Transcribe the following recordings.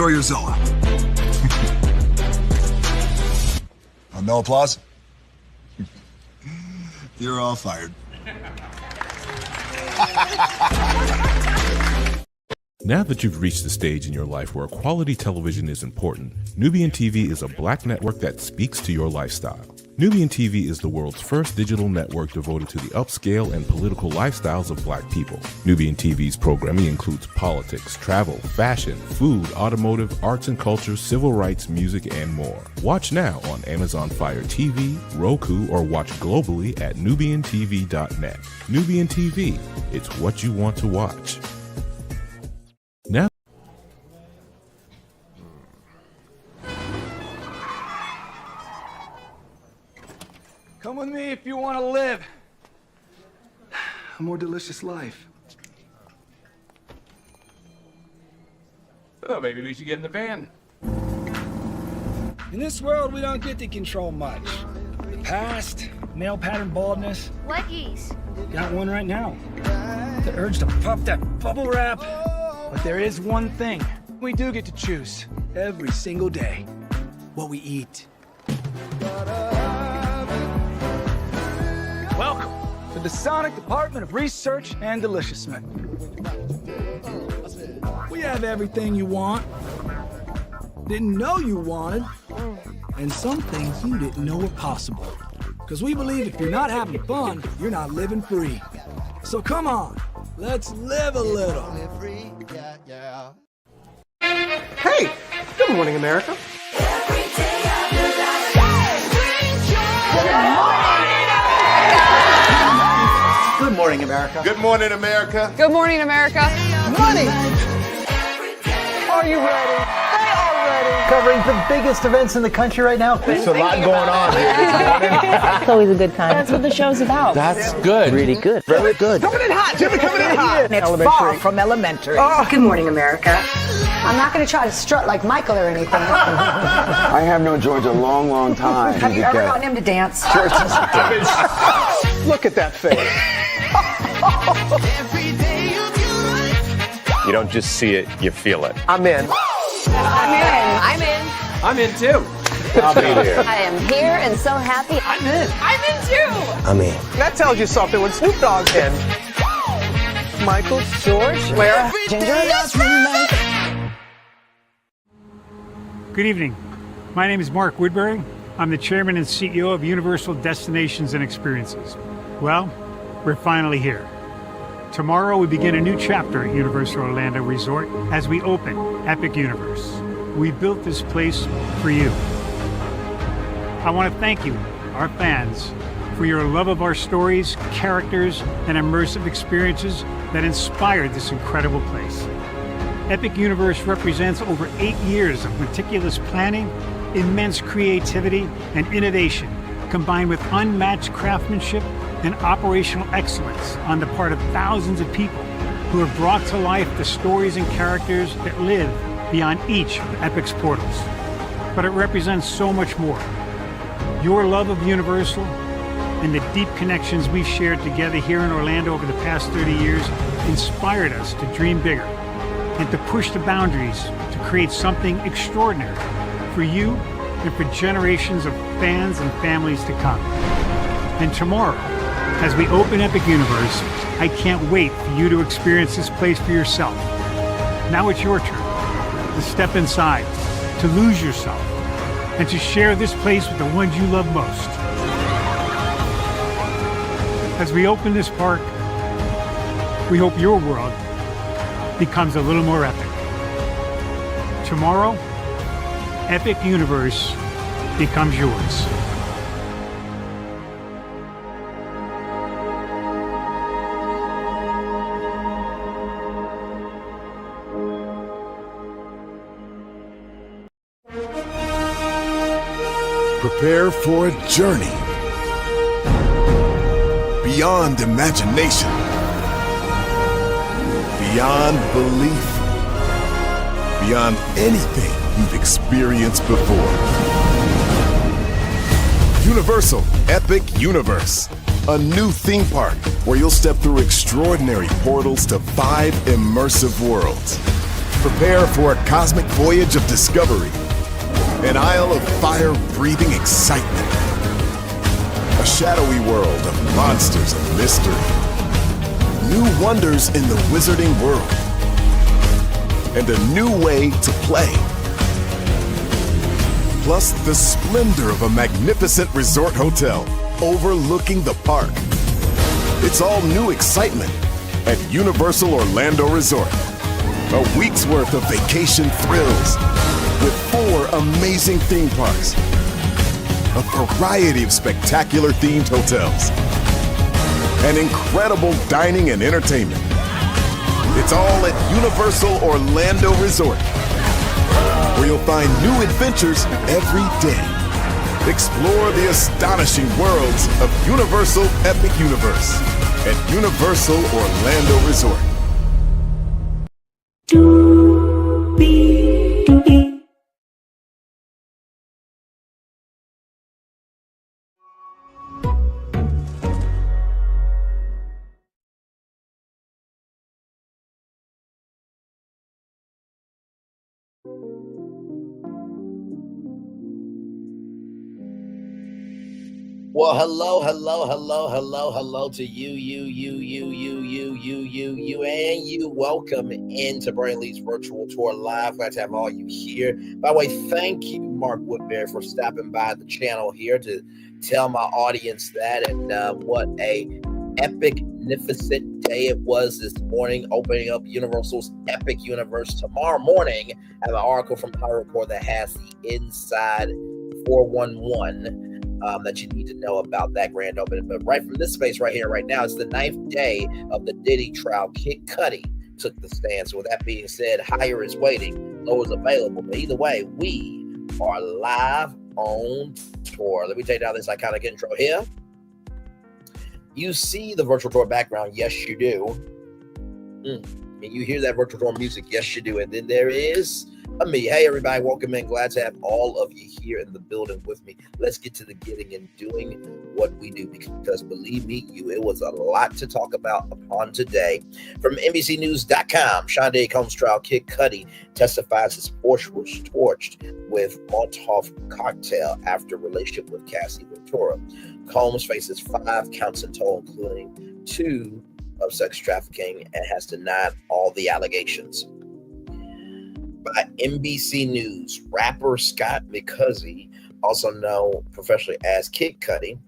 enjoy your Zoa. No applause? You're all fired. Now that you've reached the stage in your life where quality television is important, Nubian TV is a black network that speaks to your lifestyle. Nubian TV is the world's first digital network devoted to the upscale and political lifestyles of black people. Nubian TV's programming includes politics, travel, fashion, food, automotive, arts and culture, civil rights, music, and more. Watch now on Amazon Fire TV, Roku, or watch globally at nubiantv.net. Nubian TV, it's what you want to watch. Now, come with me if you want to live a more delicious life. Oh, maybe we should get in the van. In this world, we don't get to control much. The past, male pattern baldness. Leggies. Got one right now. The urge to puff that bubble wrap. But there is one thing we do get to choose every single day. What we eat. Welcome to the Sonic Department of Research and Deliciousment. We have everything you want, didn't know you wanted, and some things you didn't know were possible. Because we believe if you're not having fun, you're not living free. So come on, let's live a little. Hey, good morning, America. Good morning, America. Good morning, America. Good morning, America. Money! Are you ready? They are ready. Covering the biggest events in the country right now. There's a lot going on here this morning. It's always a good time. That's what the show's about. That's good. Really good. Very good. Coming in hot, Jimmy, coming in hot. It's far from elementary. Oh, good morning, America. I'm not going to try to strut like Michael or anything. I have known George a long, long time. Have you ever gotten him to dance? Look at that face. You don't just see it, you feel it. I'm in. I'm in. I'm in. I'm in too. I'll be there. I am here and so happy. I'm in. I'm in too. I'm in. That tells you something when Snoop Dogg's in. Michael, George, where? Ginger. Good evening. My name is Mark Woodbury. I'm the chairman and CEO of Universal Destinations and Experiences. Well, we're finally here. Tomorrow we begin a new chapter at Universal Orlando Resort as we open Epic Universe. We built this place for you. I want to thank you, our fans, for your love of our stories, characters, and immersive experiences that inspired this incredible place. Epic Universe represents over 8 years of meticulous planning, immense creativity, and innovation, combined with unmatched craftsmanship and operational excellence on the part of thousands of people who have brought to life the stories and characters that live beyond each of Epic's portals. But it represents so much more. Your love of Universal and the deep connections we've shared together here in Orlando over the past 30 years inspired us to dream bigger and to push the boundaries to create something extraordinary for you and for generations of fans and families to come. And tomorrow, as we open Epic Universe, I can't wait for you to experience this place for yourself. Now it's your turn to step inside, to lose yourself, and to share this place with the ones you love most. As we open this park, we hope your world becomes a little more epic. Tomorrow, Epic Universe becomes yours. Prepare for a journey beyond imagination, beyond belief, beyond anything you've experienced before. Universal Epic Universe, a new theme park where you'll step through extraordinary portals to 5 immersive worlds. Prepare for a cosmic voyage of discovery, an isle of fire-breathing excitement, a shadowy world of monsters and mystery, new wonders in the wizarding world, and a new way to play. Plus the splendor of a magnificent resort hotel overlooking the park. It's all new excitement at Universal Orlando Resort. A week's worth of vacation thrills with 4 amazing theme parks, a variety of spectacular themed hotels, and incredible dining and entertainment. It's all at Universal Orlando Resort, where you'll find new adventures every day. Explore the astonishing worlds of Universal Epic Universe at Universal Orlando Resort. Well, hello to you, and you. Welcome into Braylon's virtual tour live. Glad to have all you here. By the way, thank you, Mark Woodbury, for stopping by the channel here to tell my audience that, and what a magnificent day it was this morning, opening up Universal's Epic Universe. Tomorrow morning, I have an article from Power Report that has the inside 411 that you need to know about that grand opening. But right from this space right here, right now, it's the 9th day of the Diddy trial. Kid Cudi took the stand. So with that being said, higher is waiting, lower is available. But either way, we are live on tour. Let me take down this iconic intro here. You see the virtual tour background. Yes, you do. And you hear that virtual tour music. Yes, you do. And then there is me. Hey, everybody. Welcome in. Glad to have all of you here in the building with me. Let's get to the getting and doing what we do, because believe me, it was a lot to talk about upon today. From NBCNews.com, Shonda Combs trial. Kid Cudi testifies his Porsche was torched with Molotov cocktail after relationship with Cassie Ventura. Combs faces 5 counts in total, including 2 of sex trafficking, and has denied all the allegations. By NBC News, rapper Scott McCuzzy, also known professionally as Kid Cudi,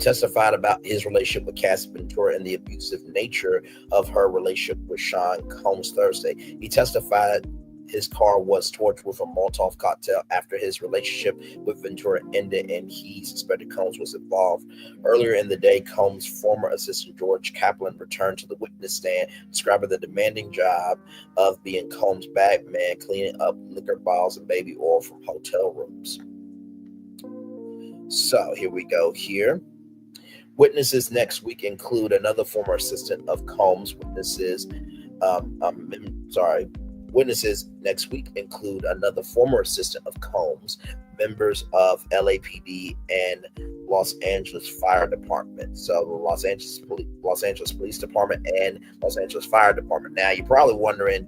testified about his relationship with Cassie Ventura and the abusive nature of her relationship with Sean Combs Thursday. He testified his car was torched with a Molotov cocktail after his relationship with Ventura ended, and he suspected Combs was involved. Earlier in the day, Combs' former assistant George Kaplan returned to the witness stand, describing the demanding job of being Combs' bag man, cleaning up liquor bottles and baby oil from hotel rooms. So here we go here. Witnesses next week include another former assistant of Combs. Witnesses next week include another former assistant of Combs, members of LAPD and Los Angeles Fire Department. So the Los Angeles Police Department and Los Angeles Fire Department. Now you're probably wondering,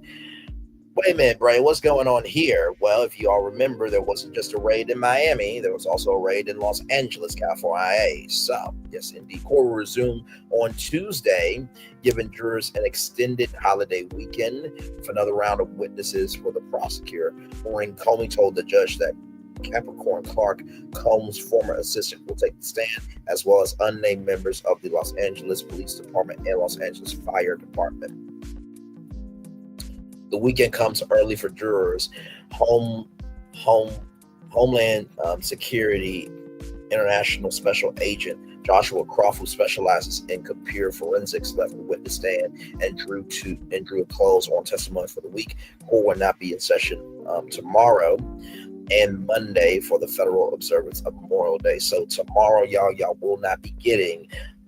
wait a minute, Bray, what's going on here? Well, if you all remember, there wasn't just a raid in Miami. There was also a raid in Los Angeles, California. So, yes, indeed, court will resume on Tuesday, giving jurors an extended holiday weekend for another round of witnesses for the prosecutor. Maureen Comey told the judge that Capricorn Clark, Combs' former assistant, will take the stand, as well as unnamed members of the Los Angeles Police Department and Los Angeles Fire Department. The weekend comes early for jurors. Homeland Security International Special Agent Joshua Croft, who specializes in computer forensics, left the witness stand and drew a close on testimony for the week. Court will not be in session tomorrow and Monday for the federal observance of Memorial Day. So tomorrow, y'all will not be getting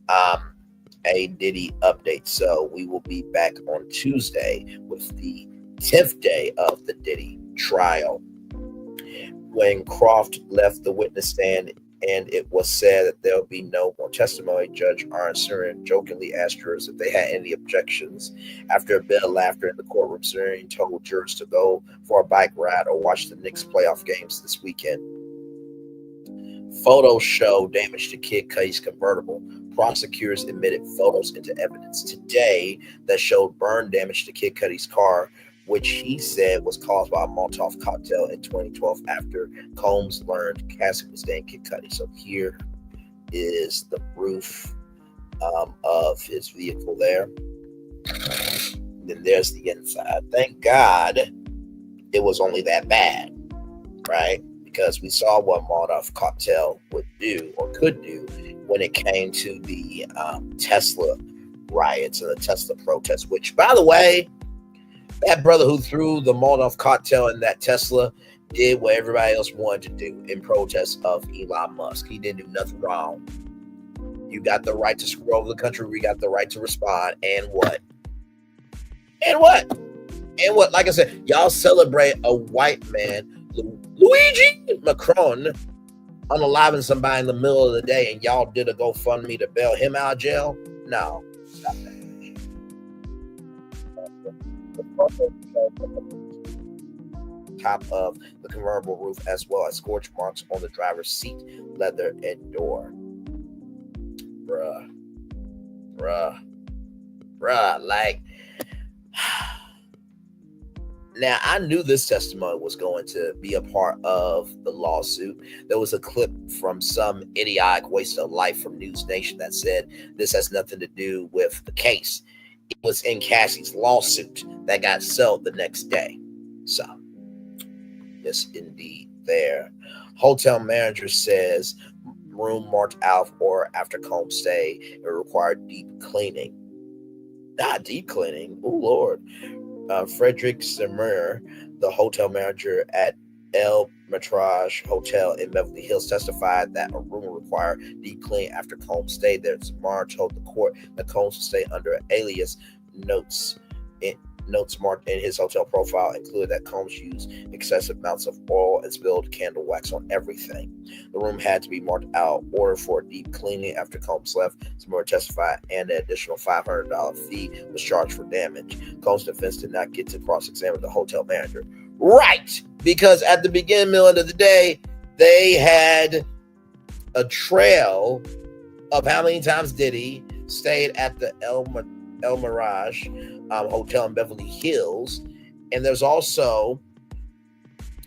a Diddy update. So we will be back on Tuesday with the 10th day of the Diddy trial. When Croft left the witness stand and it was said that there'll be no more testimony. Judge Aaron Surian jokingly asked jurors if they had any objections. After a bit of laughter in the courtroom, Surian told jurors to go for a bike ride or watch the Knicks playoff games this weekend. Photos show damage to Kid Cudi's convertible. Prosecutors admitted photos into evidence today that showed burn damage to Kid Cudi's car, which he said was caused by a Molotov cocktail in 2012 after Combs learned Cassie was dating Kid Cudi. So here is the roof of his vehicle there. Then there's the inside. Thank God it was only that bad, right? Because we saw what Molotov cocktail would do or could do when it came to the Tesla riots and the Tesla protests, which, by the way, that brother who threw the Molotov cocktail in that Tesla did what everybody else wanted to do in protest of Elon Musk. He didn't do nothing wrong. You got the right to screw over the country. We got the right to respond. And what? And what? And what? Like I said, y'all celebrate a white man, Luigi Macron, unaliving somebody in the middle of the day, and y'all did a GoFundMe to bail him out of jail? No. Stop that. Top of the convertible roof, as well as scorch marks on the driver's seat, leather, and door. Bruh. Like, now I knew this testimony was going to be a part of the lawsuit. There was a clip from some idiotic waste of life from News Nation that said this has nothing to do with the case. It was in Cassie's lawsuit that got settled the next day. So, yes, indeed, there. Hotel manager says room marked out or after Combs stay, it required deep cleaning. Not deep cleaning. Oh, Lord. Frederick Semir, the hotel manager at El Metrage Hotel in Beverly Hills, testified that a room required deep cleaning after Combs stayed there. Semir told the court that Combs would stay under an alias. Notes marked in his hotel profile included that Combs used excessive amounts of oil and spilled candle wax on everything. The room had to be marked out, ordered for a deep cleaning after Combs left. Semir testified, and an additional $500 fee was charged for damage. Combs' defense did not get to cross-examine the hotel manager. Right, because at the beginning, middle of the day, they had a trail of how many times Diddy stayed at the El Mirage Hotel in Beverly Hills, and there's also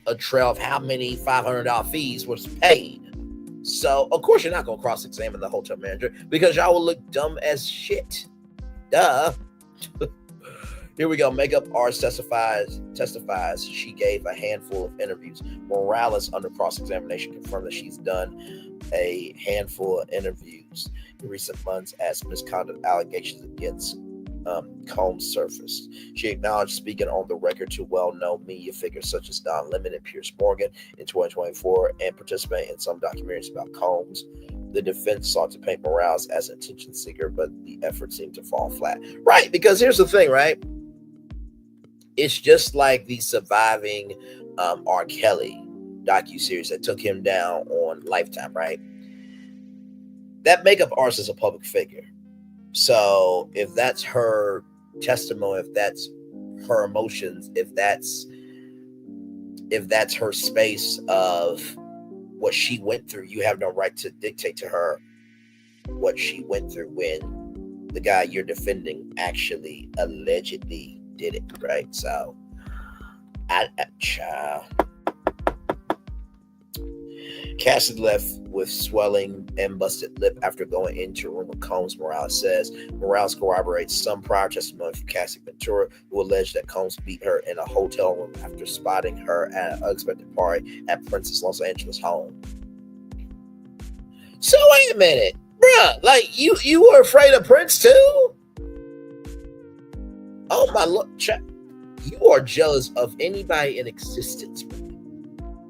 a trail of how many $500 fees was paid. So, of course, you're not going to cross-examine the hotel manager because y'all will look dumb as shit. Duh. Here we go. Makeup artist testifies she gave a handful of interviews. Morales, under cross-examination, confirmed that she's done a handful of interviews in recent months as misconduct allegations against Combs surfaced. She acknowledged speaking on the record to well-known media figures such as Don Lemon and Piers Morgan in 2024 and participating in some documentaries about Combs. The defense sought to paint Morales as an attention seeker, but the effort seemed to fall flat. Right, because here's the thing, right? It's just like the Surviving R. Kelly docuseries that took him down on Lifetime, right? That makeup artist is a public figure. So if that's her testimony, if that's her emotions, if that's her space of what she went through, you have no right to dictate to her what she went through when the guy you're defending actually allegedly did it, right? So child. Cassie left with swelling and busted lip after going into a room with Combs, Morales says. Morales corroborates some prior testimony from Cassie Ventura, who alleged that Combs beat her in a hotel room after spotting her at an unexpected party at Prince's Los Angeles home. So wait a minute, bruh, like you were afraid of Prince too? Oh my Lord, you are jealous of anybody in existence,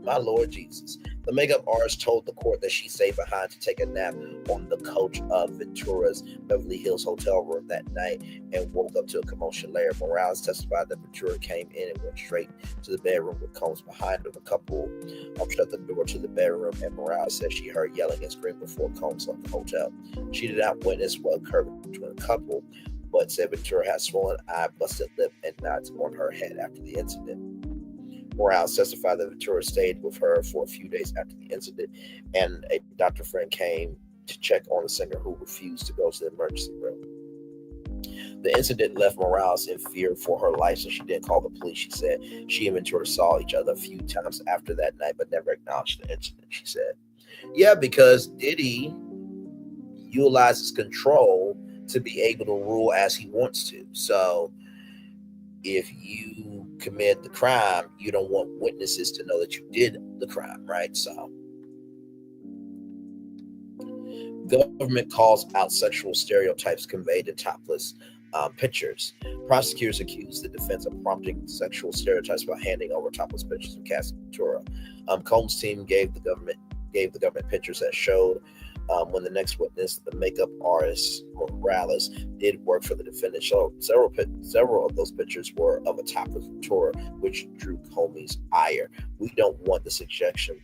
my Lord Jesus. The makeup artist told the court that she stayed behind to take a nap on the couch of Ventura's Beverly Hills hotel room that night and woke up to a commotion later. Morales testified that Ventura came in and went straight to the bedroom with Combs behind her. The couple shut the door to the bedroom, and Morales said she heard yelling and screaming before Combs left the hotel. She did not witness what occurred between the couple, but said Ventura had swollen eye, busted lip, and knots on her head after the incident. Morales testified that Ventura stayed with her for a few days after the incident, and a doctor friend came to check on the singer who refused to go to the emergency room. The incident left Morales in fear for her life, so she didn't call the police. She said she and Ventura saw each other a few times after that night, but never acknowledged the incident. She said, yeah, because Diddy utilizes control to be able to rule as he wants to. So if you commit the crime, you don't want witnesses to know that you did the crime, right? So government calls out sexual stereotypes conveyed in topless pictures. Prosecutors accused the defense of prompting sexual stereotypes by handing over topless pictures of Cassie Ventura. Combs' team gave the government pictures that showed when the next witness, the makeup artist Morales, did work for the defendant. So several of those pictures were of a topless Ventura, which drew Comey's ire. We don't want the suggestion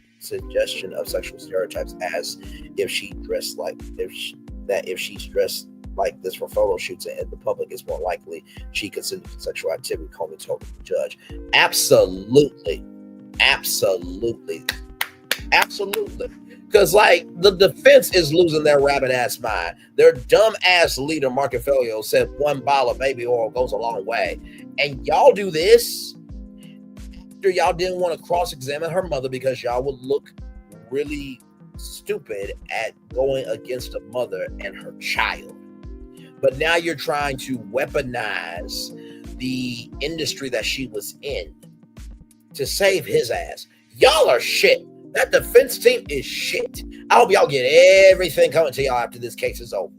of sexual stereotypes as if she's dressed like this for photo shoots and the public is more likely she considered sexual activity, Comey told the judge. Absolutely. Because, like, the defense is losing their rabbit ass mind. Their dumb ass leader, Marcafellio, said one bottle of baby oil goes a long way. And y'all do this after y'all didn't want to cross-examine her mother because y'all would look really stupid at going against a mother and her child. But now you're trying to weaponize the industry that she was in to save his ass. Y'all are shit. That defense team is shit. I hope y'all get everything coming to y'all after this case is over.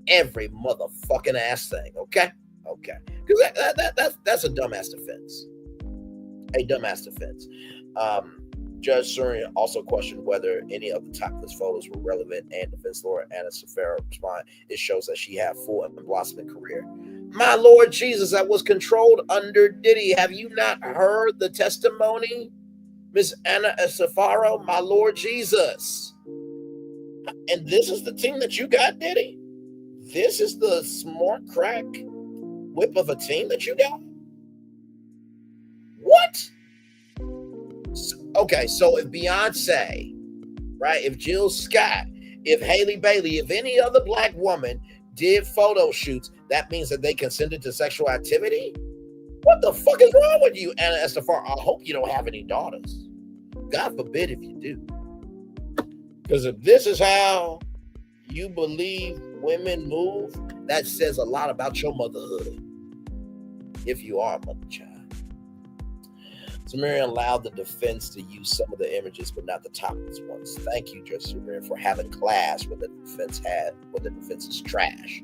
Every motherfucking ass thing, okay? Okay. Because that's a dumbass defense. A dumbass defense. Judge Surian also questioned whether any of the topless photos were relevant, and defense lawyer Anna Safara responded, it shows that she had full and blossoming career. My Lord Jesus, that was controlled under Diddy. Have you not heard the testimony? Miss Anna Safaro, my Lord Jesus. And this is the team that you got, Diddy? This is the smart crack whip of a team that you got? What? Okay, so if Beyonce, right, if Jill Scott, if Haley Bailey, if any other black woman did photo shoots, that means that they consented to sexual activity? What the fuck is wrong with you, Anna Estefar? I hope you don't have any daughters. God forbid if you do. Because if this is how you believe women move, that says a lot about your motherhood. If you are a mother child. Sumerian allowed the defense to use some of the images, but not the topless ones. Thank you, Judge Sumerian, for having class when the defense is trash.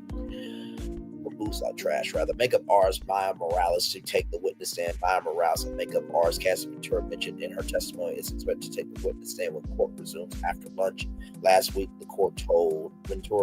Moves like trash, rather. Makeup artist Maya Morales to take the witness stand. Maya Morales and makeup artist Cassie Ventura mentioned in her testimony is expected to take the witness stand when the court resumes after lunch. Last week, Ventura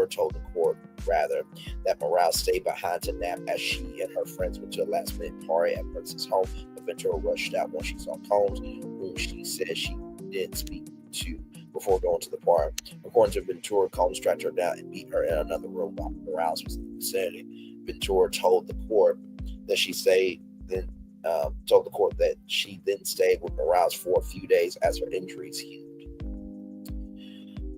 told the court, that Morales stayed behind to nap as she and her friends went to a last-minute party at Prince's home. But Ventura rushed out when she saw Combs, whom she said she did speak to before going to the party. According to Ventura, Combs tracked her down and beat her in another room while Morales was in the vicinity. Ventura told the court that she then stayed with Morales for a few days as her injuries healed.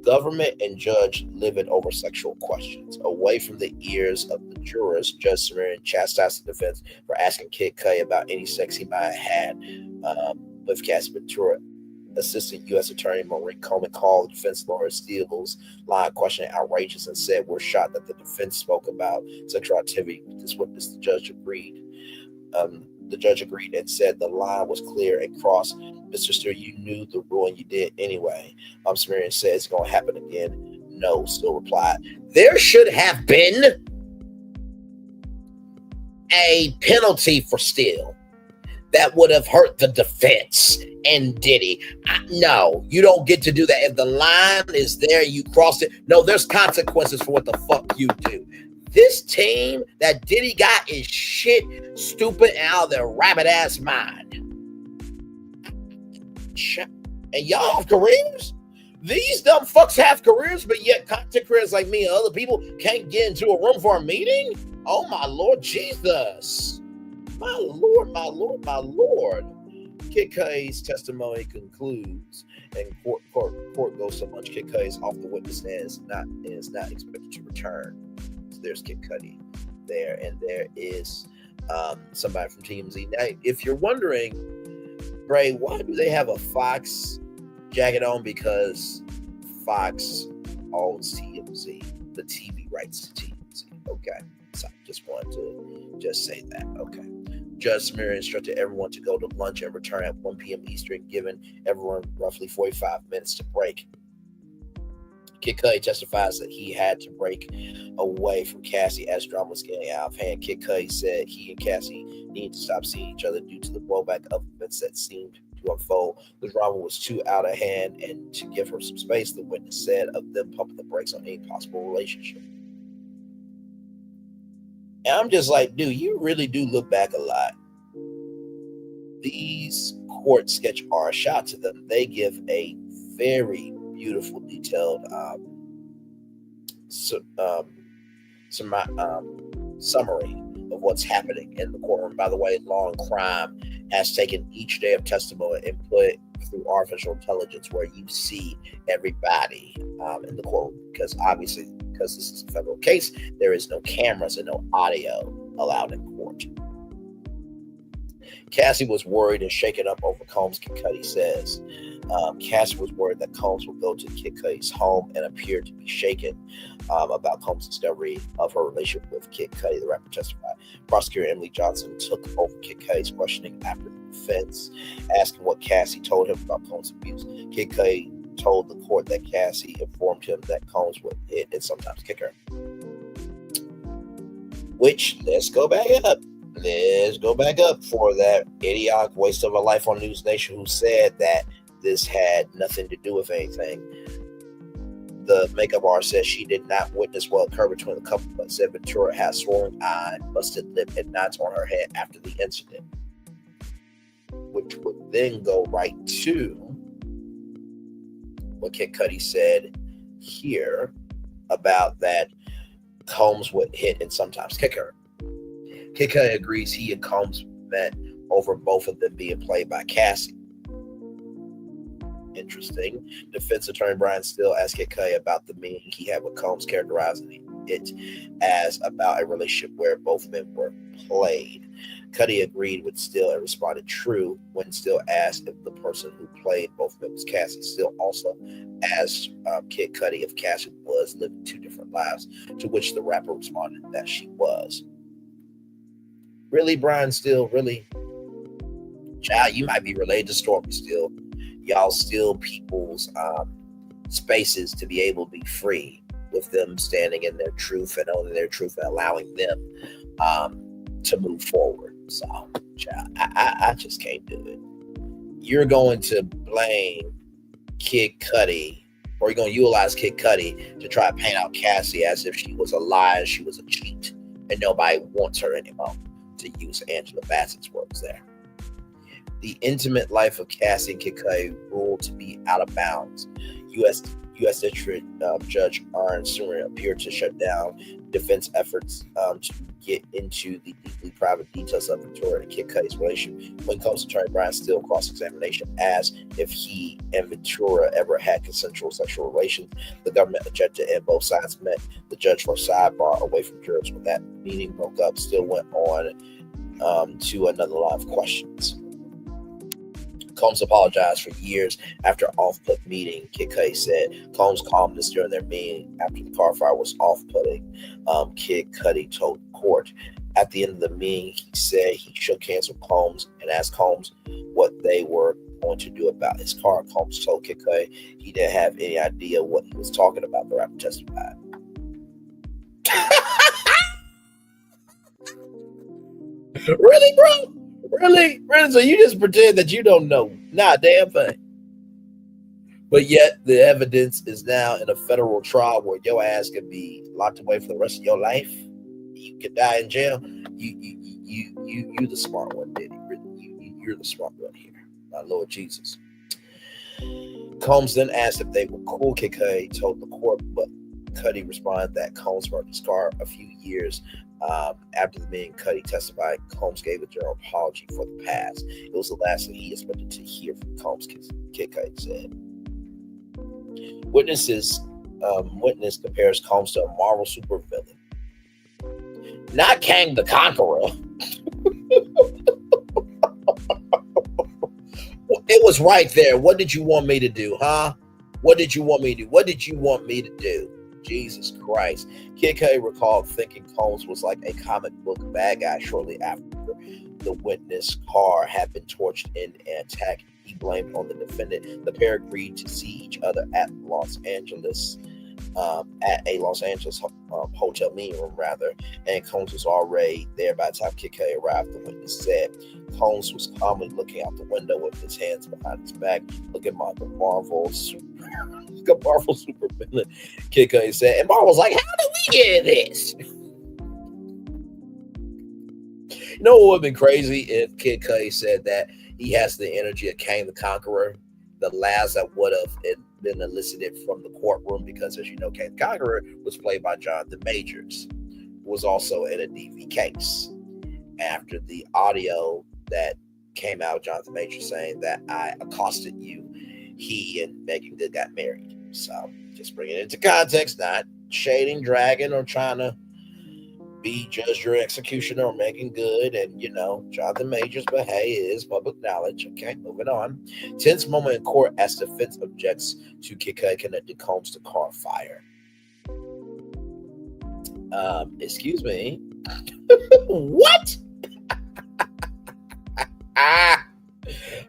Government and judge livid over sexual questions. Away from the ears of the jurors, Judge Sumerian chastised the defense for asking Kid Cudi about any sex he might have had with Cassie Ventura. Assistant U.S. Attorney Maureen Coleman called defense lawyer Steele's line of questioning outrageous and said, "We're shocked that the defense spoke about sexual activity with this witness." The judge agreed. And said the line was clear and crossed. Mr. Steele, you knew the rule and you did anyway. Sumerian said it's going to happen again. No, Steele replied. There should have been a penalty for Steele. that would have hurt the defense and Diddy. No, you don't get to do that. If the line is there, you cross it. No, there's consequences for what the fuck you do. This team that Diddy got is shit, stupid, and out of their rabbit ass mind. And y'all have careers? These dumb fucks have careers, but yet content creators like me and other people can't get into a room for a meeting? Oh my Lord Jesus. My Lord, my Lord, my Lord. Kid Cudi's testimony concludes, and court goes so much. Kid Cudi's off the witness stand is not expected to return. So there's Kid Cudi there, and there is somebody from TMZ. Now, if you're wondering, Bray, why do they have a Fox jacket on? Because Fox owns TMZ, the TV rights to TMZ. Okay, so I just wanted to just say that. Okay. Judge Samir instructed everyone to go to lunch and return at 1 p.m. Eastern, giving everyone roughly 45 minutes to break. Kid Cudi testifies that he had to break away from Cassie as drama was getting out of hand. Kid Cudi said he and Cassie needed to stop seeing each other due to the blowback of events that seemed to unfold. The drama was too out of hand, and to give her some space, the witness said of them pumping the brakes on any possible relationship. And I'm just like, dude, you really do look back a lot. These court sketch are a shot to them. They give a very beautiful, detailed summary of what's happening in the courtroom. By the way, Law and Crime has taken each day of testimony and put it through artificial intelligence, where you see everybody in the courtroom, because obviously, because this is a federal case, there is no cameras and no audio allowed in court. Cassie was worried and shaken up over Combs, Kid Cudi says. Cassie was worried that Combs would go to Kid Cudi's home and appeared to be shaken about Combs' discovery of her relationship with Kid Cudi, the rapper testified. Prosecutor Emily Johnson took over Kid Cudi's questioning after the defense, asking what Cassie told him about Combs' abuse. Kid Cudi told the court that Cassie informed him that Combs would hit and sometimes kick her. Which, let's go back up for that idiotic waste of a life on News Nation who said that this had nothing to do with anything. The makeup artist says she did not witness what occurred between the couple, but said Ventura had swollen eye, busted lip, and knots on her head after the incident. Which would then go right to what Kid Cudi said here about that Combs would hit and sometimes kick her. Kid Cudi agrees he and Combs met over both of them being played by Cassie. Interesting. Defense attorney Brian Steele asked Kid Cudi about the meeting he had with Combs, characterizing it as about a relationship where both men were played. Cudi agreed with Steele and responded true when Steele asked if the person who played both men was Cassie. Steele also asked Kid Cudi if Cassie was living two different lives, to which the rapper responded that she was. Really, Brian Steele? Really? Child, you might be related to Stormy Steele. Y'all steal people's spaces to be able to be free, with them standing in their truth and owning their truth and allowing them to move forward. So, child, I just can't do it. You're going to blame Kid Cudi, or you're going to utilize Kid Cudi to try to paint out Cassie as if she was a liar, she was a cheat, and nobody wants her anymore, to use Angela Bassett's words there. The intimate life of Cassie and Kid Cudi ruled to be out of bounds. U.S. District Judge Aaron Surin appeared to shut down defense efforts to get into the deeply private details of Ventura and Kid Cudi's relationship. When Combs attorney Brian Steele cross-examination asked if he and Ventura ever had consensual sexual relations, the government objected and both sides met. The judge for sidebar away from jurors. When that meeting broke up, Steele went on to another line of questions. Combs apologized for years after off-put meeting. Kid Cudi said Combs' calmness during their meeting after the car fire was off-putting. Kid Cudi told court at the end of the meeting, he said he shook hands with Combs and asked Combs what they were going to do about his car. Combs told Kid Cudi he didn't have any idea what he was talking about. The rapper testified. Really, bro? Really? Really? So you just pretend that you don't know not a damn thing. But yet the evidence is now in a federal trial where your ass could be locked away for the rest of your life. You could die in jail. You're the smart one, Diddy. You're the smart one here, my Lord Jesus. Combs then asked if they were cool. Cudi told the court, but Cudi responded that Combs brought his car a few years after the meeting. Cudi testified Combs gave a general apology for the past. It was the last thing he expected to hear from Combs, Cudi said. Witness compares Combs to a Marvel supervillain. Not Kang the Conqueror. It was right there. What did you want me to do, huh? What did you want me to do? What did you want me to do? Jesus Christ. Kid Cudi recalled thinking Combs was like a comic book bad guy shortly after the witness car had been torched in an attack he blamed on the defendant. The pair agreed to see each other at a Los Angeles hotel meeting room, and Combs was already there by the time Kid Cudi arrived. The witness said Combs was calmly looking out the window with his hands behind his back, looking like a Marvel supervillain. Kid Cudi said, and Marvel's like, how did we get this? You know what would have been crazy if Kid Cudi said that he has the energy of Kang the Conqueror, the laughs that would have been elicited from the courtroom, because as you know, Kang the Conqueror was played by Jonathan Majors, who was also in a DV case. After the audio that came out, Jonathan Majors saying that I accosted you, he and Megan Good got married. So just bringing it into context, not shading, dragging, or trying to be Judge Your Executioner or Megan Good and, Jonathan Majors, but hey, it is public knowledge. Okay, moving on. Tense moment in court as defense objects to Kid Cudi connected Combs to car fire. Excuse me. What?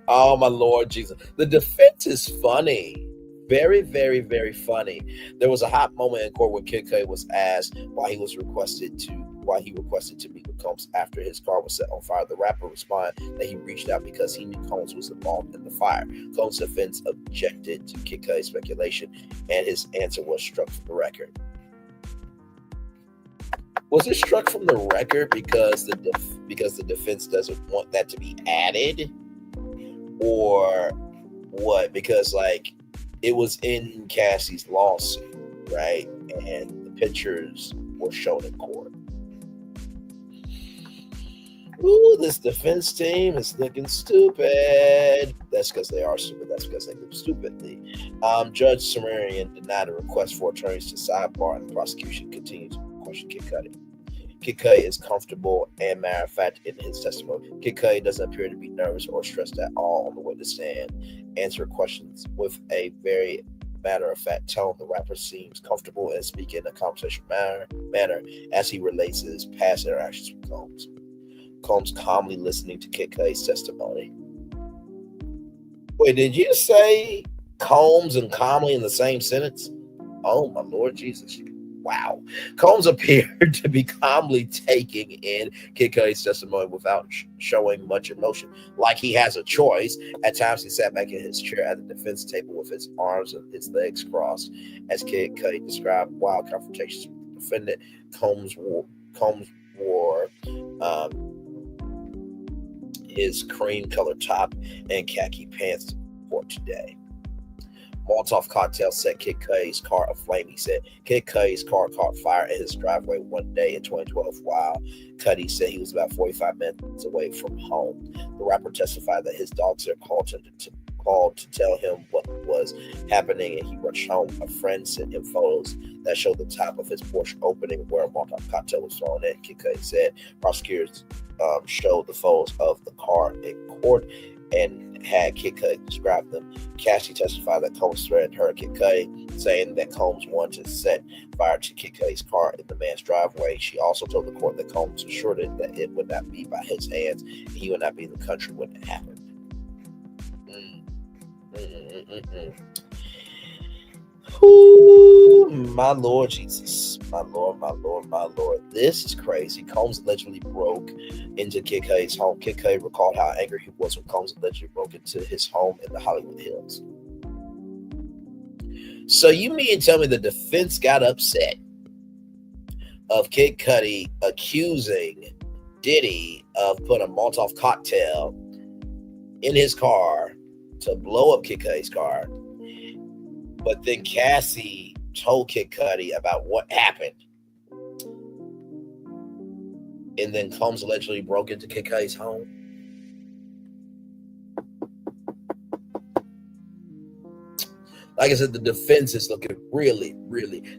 Oh, my Lord Jesus. The defense is funny. Very, very, very funny. There was a hot moment in court when Kid Cudi was asked why he requested to meet with Combs after his car was set on fire. The rapper responded that he reached out because he knew Combs was involved in the fire. Combs' defense objected to Kid Cudi's speculation, and his answer was struck from the record. Was it struck from the record because the defense doesn't want that to be added, or what? Because it was in Cassie's lawsuit, right? And the pictures were shown in court. Ooh, this defense team is looking stupid. That's because they are stupid. That's because they live stupidly. Judge Sumerian denied a request for attorneys to sidebar, and the prosecution continues to question Kid Cudi. Kid Cudi is comfortable, and matter of fact, in his testimony, Kid Cudi doesn't appear to be nervous or stressed at all on the witness stand. Answer questions with a very matter-of-fact tone. The rapper seems comfortable and speaking in a conversational manner as he relates his past interactions with Combs. Combs calmly listening to Kid Cudi's testimony. Wait, did you say Combs and calmly in the same sentence? Oh, my Lord Jesus. Wow. Combs appeared to be calmly taking in Kid Cudi's testimony without showing much emotion, like he has a choice. At times, he sat back in his chair at the defense table with his arms and his legs crossed. As Kid Cudi described wild confrontations with the defendant, Combs wore his cream-colored top and khaki pants for today. Molotov cocktail set Kid Cudi's car aflame. He said Kid Cudi's car caught fire in his driveway one day in 2012 while Cudi said he was about 45 minutes away from home. The rapper testified that his dog sitter called to tell him what was happening, and he rushed home. A friend sent him photos that showed the top of his Porsche opening where a Molotov cocktail was thrown in. Kid Cudi said prosecutors showed the photos of the car in court and had Kid Cudi describe them. Cassie testified that Combs threatened her, Kid Cudi, saying that Combs wanted to set fire to Kid Cudi's car in the man's driveway. She also told the court that Combs assured it that it would not be by his hands, and he would not be in the country when it happened. Ooh, my Lord Jesus. My Lord, my Lord, my Lord. This is crazy. Combs allegedly broke into Kid Cudi's home. Kid Cudi recalled how angry he was when Combs allegedly broke into his home in the Hollywood Hills. So you mean tell me the defense got upset of Kid Cudi accusing Diddy of putting a Molotov cocktail in his car to blow up Kid Cudi's car, but then Cassie told Kid Cudi about what happened, and then Combs allegedly broke into Kid Cudi's home? Like I said, the defense is looking really,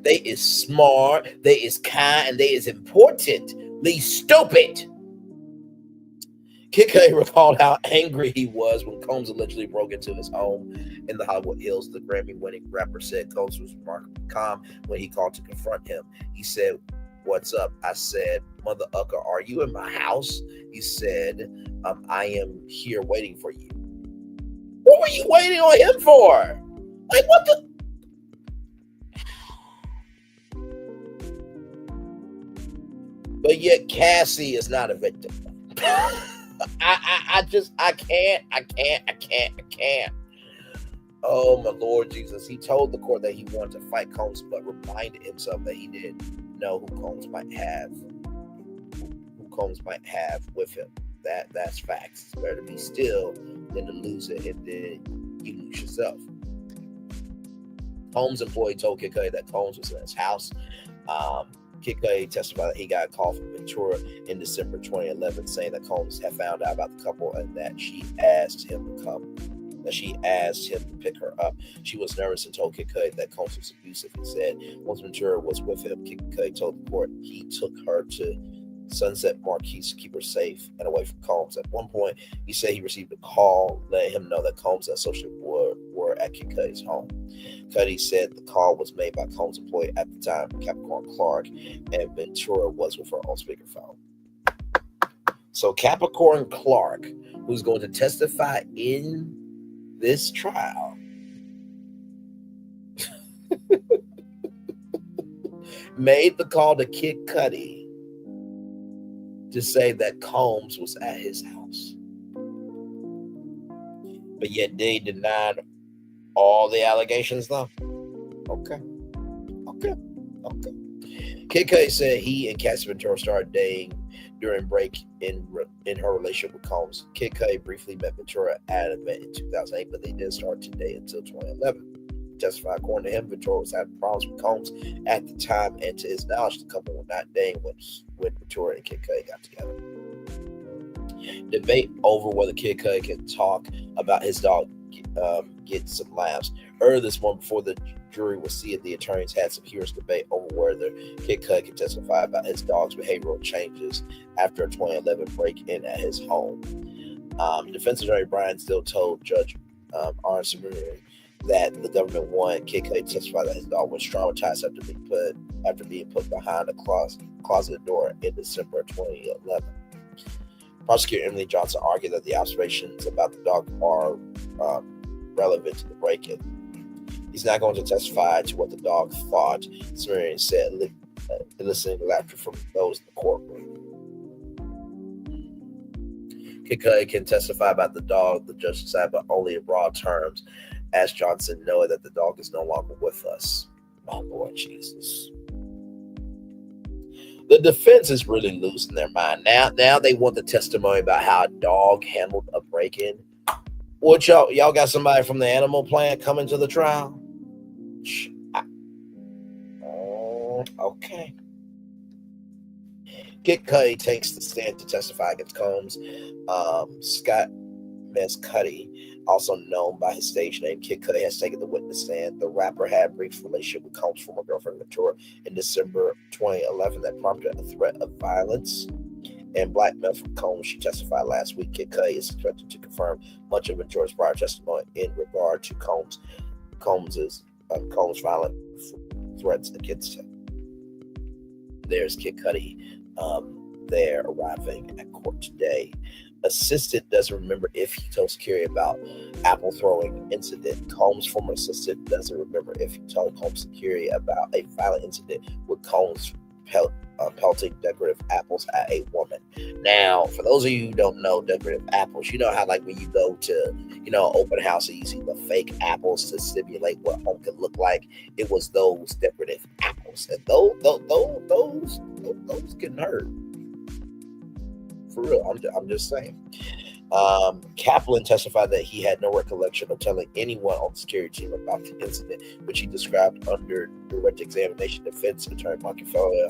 they is smart, they is kind, and they is importantly stupid. Kid Cudi recalled how angry he was when Combs allegedly broke into his home in the Hollywood Hills. The Grammy-winning rapper said Combs was remarkably calm when he called to confront him. He said, "What's up?" I said, "Mother Ucker, are you in my house?" He said, "I am here waiting for you." What were you waiting on him for? Like, what the? But yet Cassie is not a victim. I can't. Oh, my Lord Jesus. He told the court that he wanted to fight Combs, but reminded himself that he didn't know who Combs might have with him. That's facts. It's better to be still than to lose it, and then you lose yourself. Combs' employee told Kid Cudi that Combs was in his house. Kid Cudi testified that he got a call from Ventura in December 2011 saying that Combs had found out about the couple and that she asked him to pick her up. She was nervous and told Kid Cudi that Combs was abusive. He said once Ventura was with him, Kid Cudi told the court he took her to Sunset Marquis to keep her safe and away from Combs. At one point, he said he received a call letting him know that Combs and associate were at Kid Cudi's home. Cudi said the call was made by Combs' employee at the time, Capricorn Clark, and Ventura was with her on speakerphone. So Capricorn Clark, who's going to testify in this trial, made the call to Kid Cudi to say that Combs was at his house. But yet they denied all the allegations, though. Okay. Kid Cudi said he and Cassie Ventura started dating during break in her relationship with Combs. Kid Cudi briefly met Ventura at an event in 2008, but they didn't start to date until 2011. Testified, according to him, Ventura was having problems with Combs at the time, and to his knowledge, the couple were not dating when Ventura and Kid Cudi got together. Debate over whether Kid Cudi can talk about his dog get some laughs. Earlier this month, before the jury was seated, the attorneys had some hearings debate over whether Kid Cudi can testify about his dog's behavioral changes after a 2011 break-in at his home. Defense attorney Brian Still told Judge Arn Samiri that the government wanted Kid Cudi to testify that his dog was traumatized after being put behind a closet door in December of 2011. Prosecutor Emily Johnson argued that the observations about the dog are relevant to the break-in. He's not going to testify to what the dog thought, Samiri said, eliciting laughter from those in the courtroom. Kid Cudi can testify about the dog, the judge decided, but only in broad terms, as Johnson knowing that the dog is no longer with us. My Lord Jesus. The defense is really losing their mind. Now they want the testimony about how a dog handled a break-in. What y'all got somebody from the animal plant coming to the trial? Okay. Kid Cudi takes the stand to testify against Combs. Scott Cudi, also known by his stage name Kid Cudi, has taken the witness stand. The rapper had a brief relationship with Combs' former girlfriend Ventura in December 2011 that prompted a threat of violence and blackmail from Combs. She testified last week. Kid Cudi is expected to confirm much of Ventura's prior testimony in regard to Combs' violent threats against him. There's Kid Cudi there arriving at court today. assistant doesn't remember if he told security about apple throwing incident. Combs' former assistant doesn't remember if he told home security about a violent incident with Combs pelting decorative apples at a woman. Now, for those of you who don't know decorative apples, you know how like when you go to, open house and you see the fake apples to simulate what home could look like. It was those decorative apples, and those can hurt. For real, I'm just saying. Kaplan testified that he had no recollection of telling anyone on the security team about the incident, which he described under direct examination. Defense attorney Machiavelli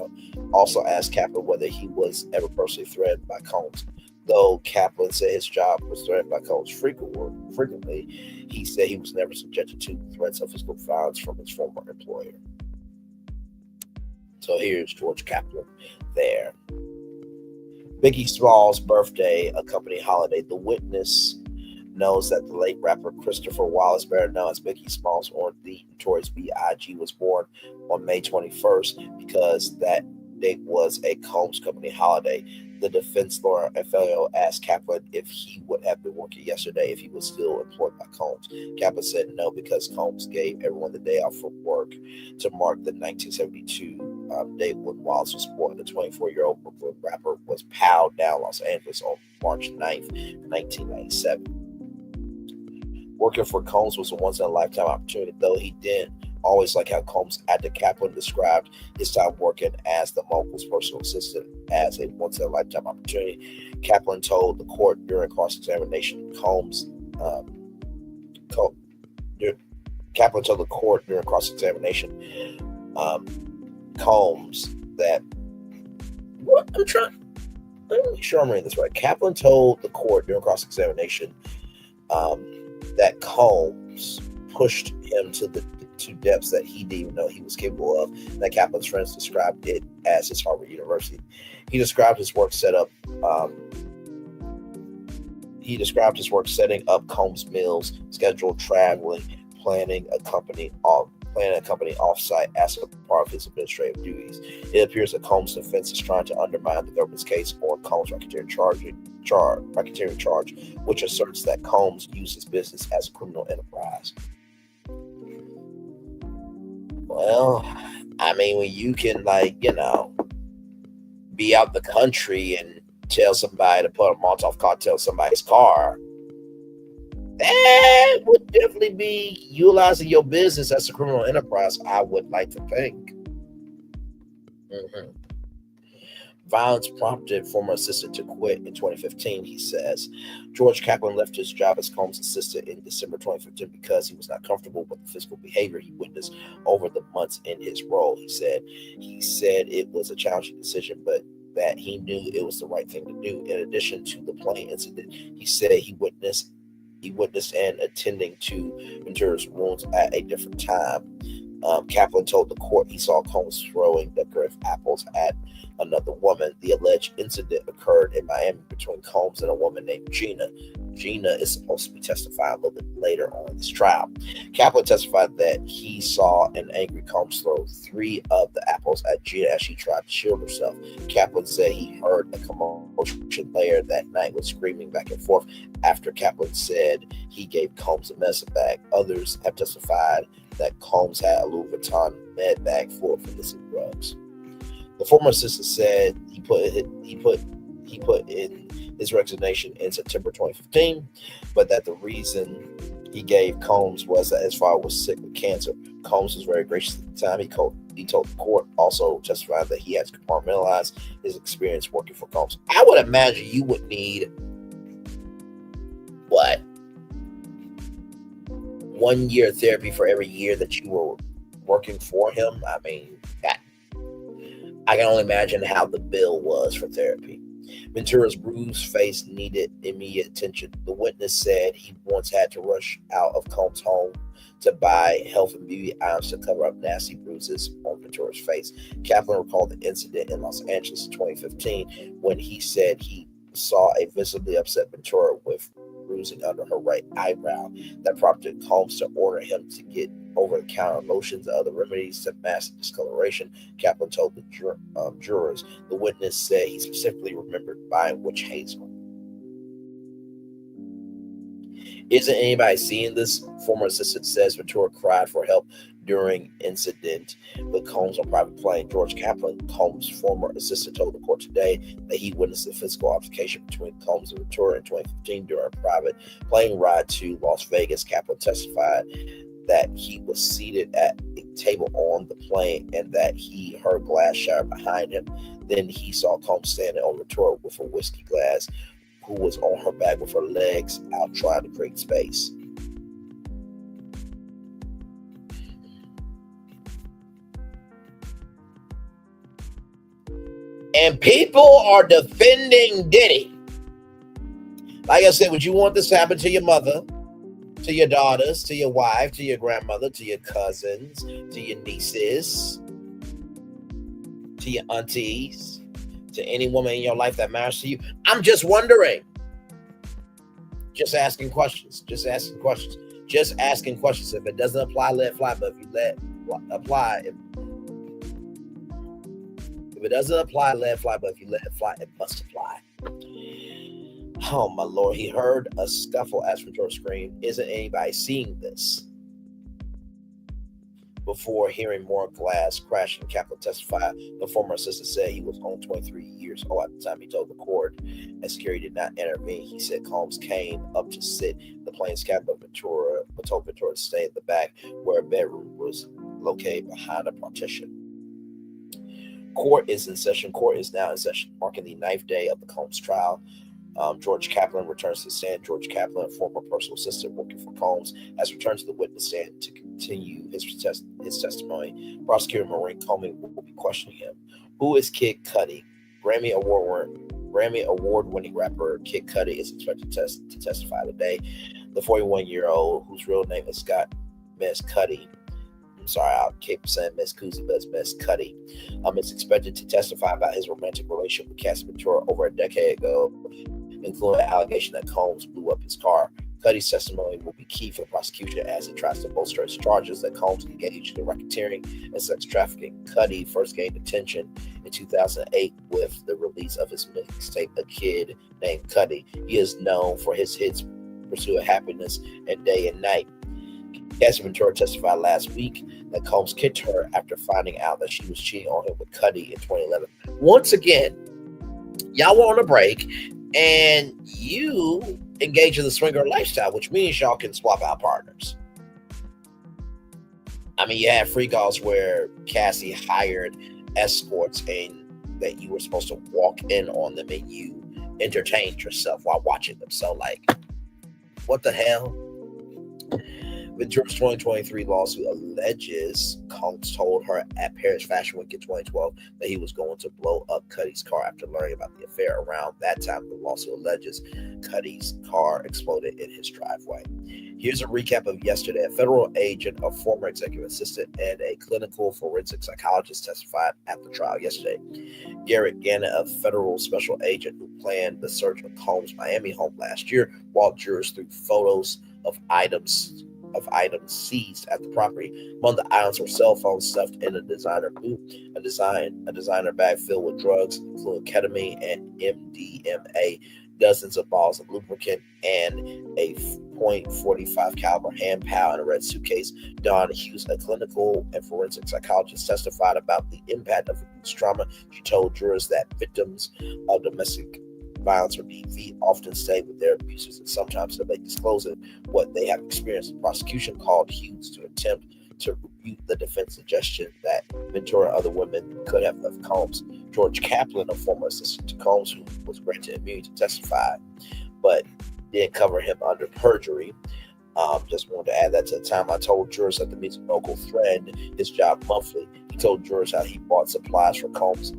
also asked Kaplan whether he was ever personally threatened by Combs. Though Kaplan said his job was threatened by Combs frequently, he said he was never subjected to threats of physical violence from his former employer. So here's George Kaplan there. Biggie Smalls' birthday, a company holiday. The witness knows that the late rapper Christopher Wallace, better known as Biggie Smalls or the Notorious B.I.G., was born on May 21st because that date was a Combs company holiday. The defense lawyer FLO asked Kaplan if he would have been working yesterday if he was still employed by Combs. Kaplan said no because Combs gave everyone the day off from work to mark the 1972 date when Wallace was born. The 24-year-old Brooklyn rapper was powed down Los Angeles on March 9th, 1997. Working for Combs was a once-in-a-lifetime opportunity, though he didn't always like how Combs acted. Kaplan described his time working as the mogul's personal assistant as a once-in-a-lifetime opportunity. Kaplan told the court during cross-examination, Combs that let me make sure I'm reading this right. Kaplan told the court during cross-examination that Combs pushed him to depths that he didn't even know he was capable of. And that Kaplan's friends described it as his Harvard University. He described his work setting up Combs Mills, scheduled traveling, planning a company offsite as a part of his administrative duties. It appears that Combs' defense is trying to undermine the government's case on Combs' racketeering charge, which asserts that Combs used his business as a criminal enterprise. Well, I mean, when you can, be out the country and tell somebody to put a Molotov cocktail in somebody's car, that would definitely be utilizing your business as a criminal enterprise, I would like to think. Violence prompted former assistant to quit in 2015, he says. George Kaplan left his job as Combs' assistant in December 2015 because he was not comfortable with the physical behavior he witnessed over the months in his role. He said it was a challenging decision, but that he knew it was the right thing to do. In addition to the plane incident, he said he witnessed and attending to Ventura's wounds at a different time. Kaplan told the court he saw Combs throwing decorative apples at another woman. The alleged incident occurred in Miami between Combs and a woman named Gina. Gina is supposed to be testifying a little bit later on in this trial. Kaplan testified that he saw an angry Combs throw 3 of the apples at Gina as she tried to shield herself. Kaplan said he heard a commotion later that night with screaming back and forth after Kaplan said he gave Combs a medicine bag. Others have testified that Combs had a Louis Vuitton med bag full of illicit drugs. The former assistant said he put in his resignation in September 2015, but that the reason he gave Combs was that his father was sick with cancer. Combs was very gracious at the time. He told the court, also testifying that he has compartmentalized his experience working for Combs. I would imagine you would need 1 year of therapy for every year that you were working for him. I mean, I can only imagine how the bill was for therapy. Ventura's bruised face needed immediate attention. The witness said he once had to rush out of Combs' home to buy health and beauty items to cover up nasty bruises on Ventura's face. Kaplan recalled the incident in Los Angeles in 2015 when he said he saw a visibly upset Ventura with bruising under her right eyebrow that prompted Combs to order him to get over-the-counter lotions and other remedies to mask discoloration. Kaplan told the jurors. The witness said he specifically remembered buying witch hazel. Isn't anybody seeing this? Former assistant says Ventura cried for help during incident with Combs on private plane. George Kaplan, Combs' former assistant, told the court today that he witnessed a physical altercation between Combs and Ventura in 2015 during a private plane ride to Las Vegas. Kaplan testified that he was seated at a table on the plane and that he heard glass shatter behind him. Then he saw Combs standing on Ventura with a whiskey glass, who was on her back with her legs out trying to create space. And people are defending Diddy. Like I said, would you want this to happen to your mother, to your daughters, to your wife, to your grandmother, to your cousins, to your nieces, to your aunties, to any woman in your life that matters to you? I'm just wondering. Just asking questions. Just asking questions. Just asking questions. If it doesn't apply, let it fly. But if you let apply, if it doesn't apply, let it fly. But if you let it fly, it must apply. Oh my Lord! He heard a scuffle as Ventura screamed. Isn't anybody seeing this? Before hearing more glass crashing, Kaplan testified. The former assistant said he was only 23 years old at the time he told the court, and security did not intervene. He said Combs came up to sit in the plane's cabin, but told Ventura to stay in the back where a bedroom was located behind a partition. Court is in session. Court is now in session, marking the 9th day of the Combs trial. George Kaplan returns to the stand. George Kaplan, a former personal assistant working for Combs, has returned to the witness stand to continue his testimony. Prosecutor Maureen Comey will be questioning him. Who is Kid Cudi? Grammy Award-winning rapper Kid Cudi is expected to testify today. The 41-year-old, whose real name is Scott Miss Cudi. I'm sorry, I'll keep saying Miss Cudi, but it's Miss Cudi. Is expected to testify about his romantic relationship with Cassie Ventura over a decade ago, including the allegation that Combs blew up his car. Cudi's testimony will be key for the prosecution as it tries to bolster its charges that Combs engaged in racketeering and sex trafficking. Cudi first gained attention in 2008 with the release of his mixtape, A Kid Named Cudi. He is known for his hits Pursuit of Happiness and Day and Night. Cassie Ventura testified last week that Combs kicked her after finding out that she was cheating on him with Cudi in 2011. Once again, y'all were on a break and you engage in the swinger lifestyle, which means y'all can swap out partners. I mean, you had free calls where Cassie hired escorts and that you were supposed to walk in on them and you entertained yourself while watching them. So, like, what the hell? Ventura's 2023 lawsuit alleges Combs told her at Paris Fashion Week in 2012 that he was going to blow up Cudi's car after learning about the affair. Around that time, the lawsuit alleges Cudi's car exploded in his driveway. Here's a recap of yesterday. A federal agent, a former executive assistant, and a clinical forensic psychologist testified at the trial yesterday. Garrett Gannon, a federal special agent who planned the search of Combs' Miami home last year, walked jurors through photos of items seized at the property. Among the items were cell phones stuffed in a designer boot, a designer bag filled with drugs, including ketamine and MDMA, dozens of bottles of lubricant, and a .45 caliber hand pal in a red suitcase. Dawn Hughes, a clinical and forensic psychologist, testified about the impact of abuse trauma. She told jurors that victims of domestic violence or DV often stay with their abusers, and sometimes they disclose what they have experienced. The prosecution called Hughes to attempt to refute the defense suggestion that Ventura and other women could have left Combs. George Kaplan, a former assistant to Combs, who was granted immunity to testify, but didn't cover him under perjury. Just wanted to add that to the time. I told jurors that the music mogul threatened his job monthly. He told jurors how he bought supplies for Combs'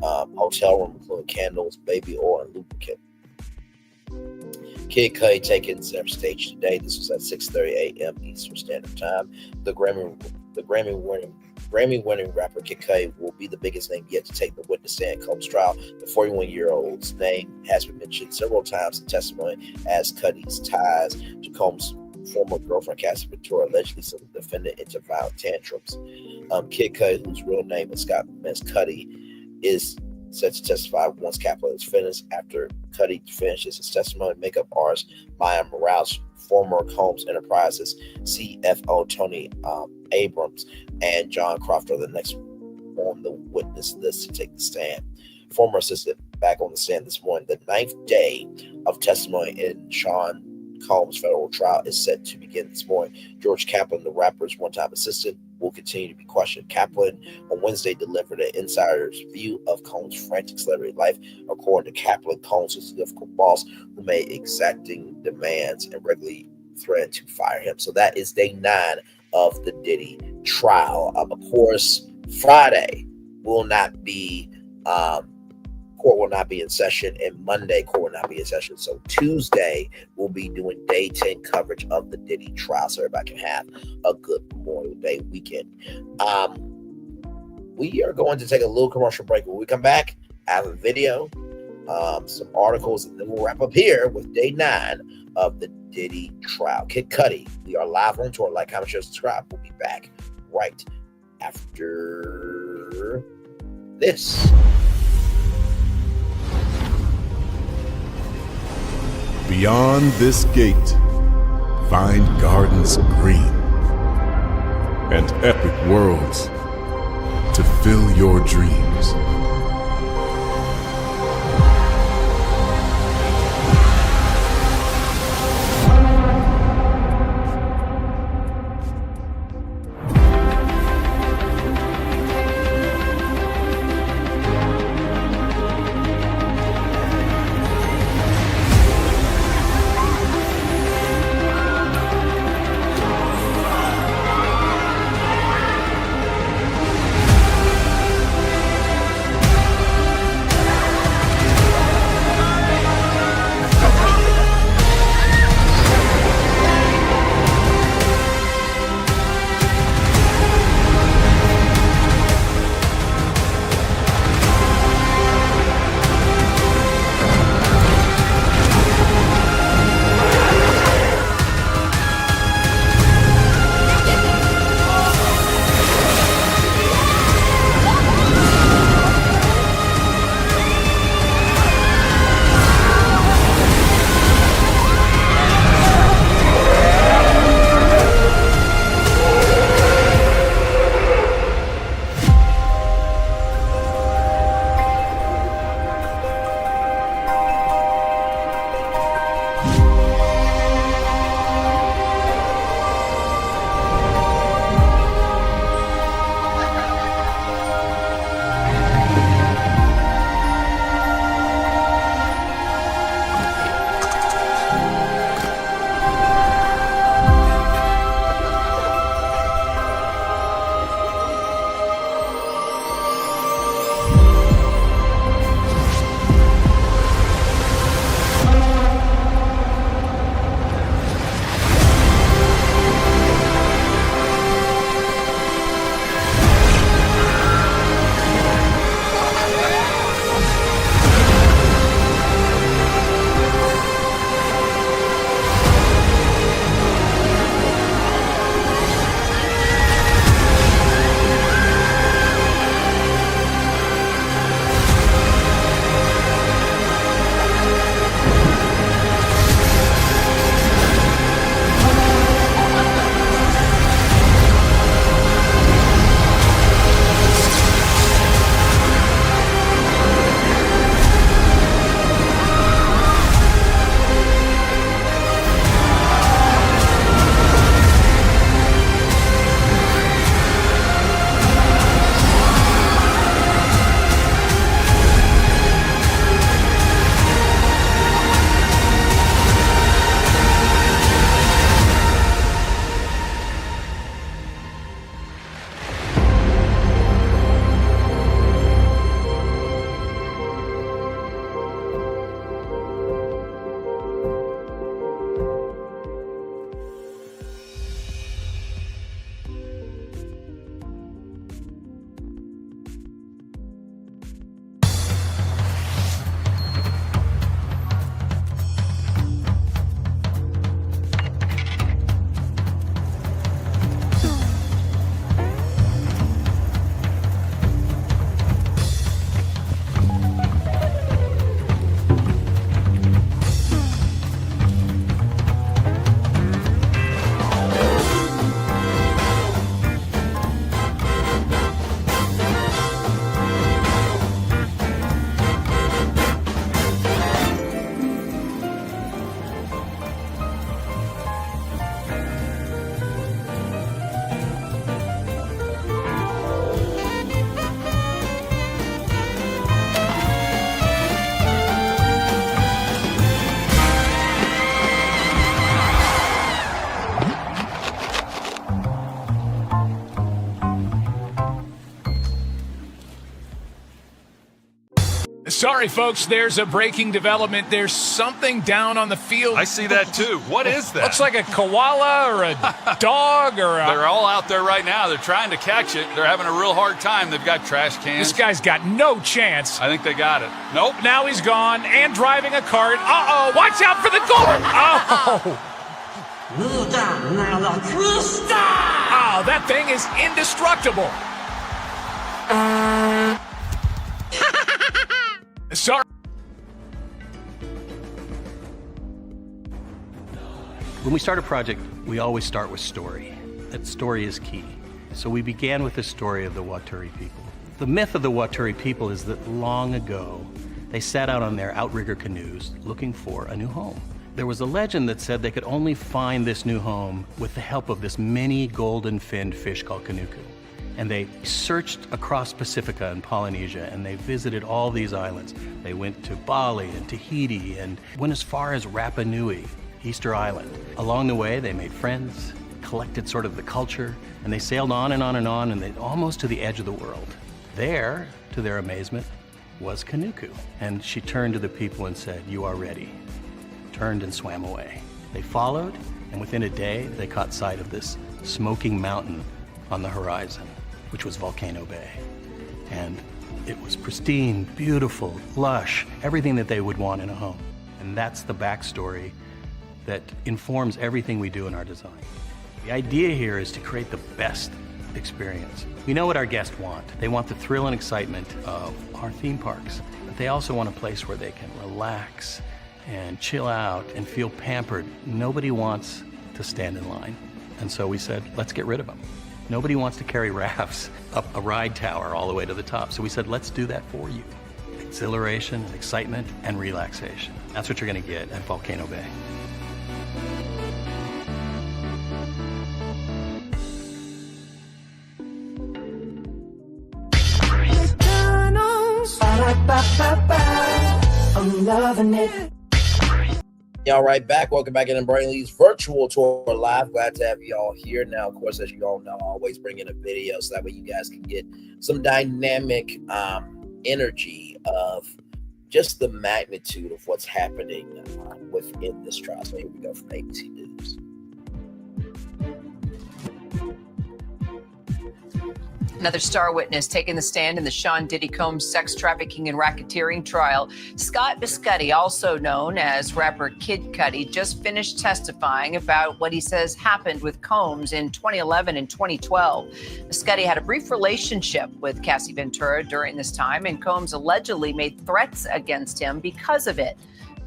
hotel room, including candles, baby oil, and lubricant. Kid Cudi taking center stage today. This was at 6:30 a.m. Eastern Standard Time. The Grammy-winning rapper Kid Cudi will be the biggest name yet to take the witness stand in Combs' trial. The 41-year-old's name has been mentioned several times in testimony as Cudi's ties to Combs' former girlfriend Cassie Ventura allegedly sent the defendant into violent tantrums. Kid Cudi, whose real name is Scott Miss Cudi, is set to testify once Kaplan is finished. After Cudi finishes his testimony, makeup artist Maya Morales, former Combs Enterprises CFO Tony Abrams, and John Croft are the next on the witness list to take the stand. Former assistant back on the stand this morning. The 9th day of testimony in Sean Combs' federal trial is set to begin this morning. George Kaplan, the rapper's one-time assistant, will continue to be questioned. Kaplan on Wednesday delivered an insider's view of Combs' frantic celebrity life. According to Kaplan, Combs was a difficult boss who made exacting demands and regularly threatened to fire him. So that is day 9 of the Diddy trial. Of course, Friday will not be court will not be in session, and Monday court will not be in session. So Tuesday we'll be doing day 10 coverage of the Diddy trial, so everybody can have a good Memorial Day weekend. We are going to take a little commercial break. When we come back, I have a video, some articles, and then we'll wrap up here with day 9 of the Diddy trial. Kid Cudi, we are live on tour. Like, comment, share, subscribe. We'll be back right after this. Beyond this gate, find gardens green and epic worlds to fill your dreams. Sorry, folks, there's a breaking development. There's something down on the field. I see that too. What is that? Looks like a koala or a dog or a... They're all out there right now. They're trying to catch it. They're having a real hard time. They've got trash cans. This guy's got no chance. I think they got it. Nope. Now he's gone and driving a cart. Uh-oh, watch out for the goal. Oh. Oh, that thing is indestructible. Sorry. When we start a project, we always start with story. That story is key. So we began with the story of the Waturi people. The myth of the Waturi people is that long ago, they sat out on their outrigger canoes looking for a new home. There was a legend that said they could only find this new home with the help of this mini golden-finned fish called Kanuku. And they searched across Pacifica and Polynesia, and they visited all these islands. They went to Bali and Tahiti and went as far as Rapa Nui, Easter Island. Along the way, they made friends, collected sort of the culture, and they sailed on and on and on, and they almost to the edge of the world. There, to their amazement, was Kanuku. And she turned to the people and said, "You are ready." Turned and swam away. They followed, and within a day, they caught sight of this smoking mountain on the horizon, which was Volcano Bay. And it was pristine, beautiful, lush, everything that they would want in a home. And that's the backstory that informs everything we do in our design. The idea here is to create the best experience. We know what our guests want. They want the thrill and excitement of our theme parks, but they also want a place where they can relax and chill out and feel pampered. Nobody wants to stand in line. And so we said, let's get rid of them. Nobody wants to carry rafts up a ride tower all the way to the top. So we said, let's do that for you. Exhilaration, and excitement, and relaxation. That's what you're gonna get at Volcano Bay. I'm loving it. Y'all right back. Welcome back in Braylon's virtual tour live. Glad to have y'all here. Now, of course, as you all know, I always bring in a video so that way you guys can get some dynamic energy of just the magnitude of what's happening within this trial. So here we go from ABC News. Another star witness taking the stand in the Sean Diddy Combs sex trafficking and racketeering trial. Scott Biscotti, also known as rapper Kid Cudi, just finished testifying about what he says happened with Combs in 2011 and 2012. Biscotti had a brief relationship with Cassie Ventura during this time, and Combs allegedly made threats against him because of it.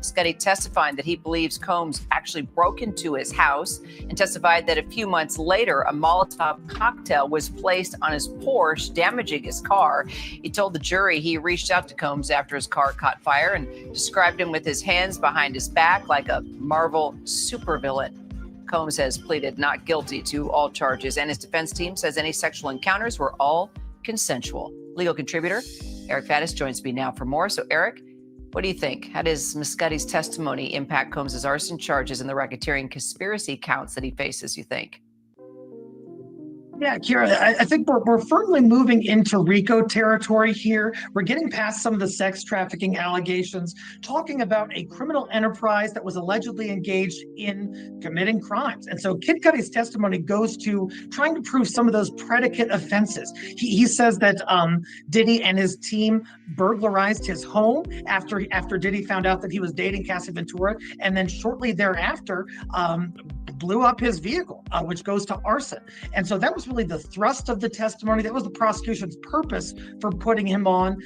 Cudi testifying that he believes Combs actually broke into his house and testified that a few months later, a Molotov cocktail was placed on his Porsche, damaging his car. He told the jury he reached out to Combs after his car caught fire and described him with his hands behind his back like a Marvel supervillain. Combs has pleaded not guilty to all charges, and his defense team says any sexual encounters were all consensual. Legal contributor Eric Faddis joins me now for more. So, Eric, what do you think? How does Ms. Scuddy's testimony impact Combs' arson charges and the racketeering conspiracy counts that he faces, you think? Yeah, Kira, I think we're firmly moving into RICO territory here. We're getting past some of the sex trafficking allegations, talking about a criminal enterprise that was allegedly engaged in committing crimes. And so Kid Cudi's testimony goes to trying to prove some of those predicate offenses. He says that Diddy and his team burglarized his home after Diddy found out that he was dating Cassie Ventura, and then shortly thereafter blew up his vehicle, which goes to arson. And so that was really the thrust of the testimony. That was the prosecution's purpose for putting him on.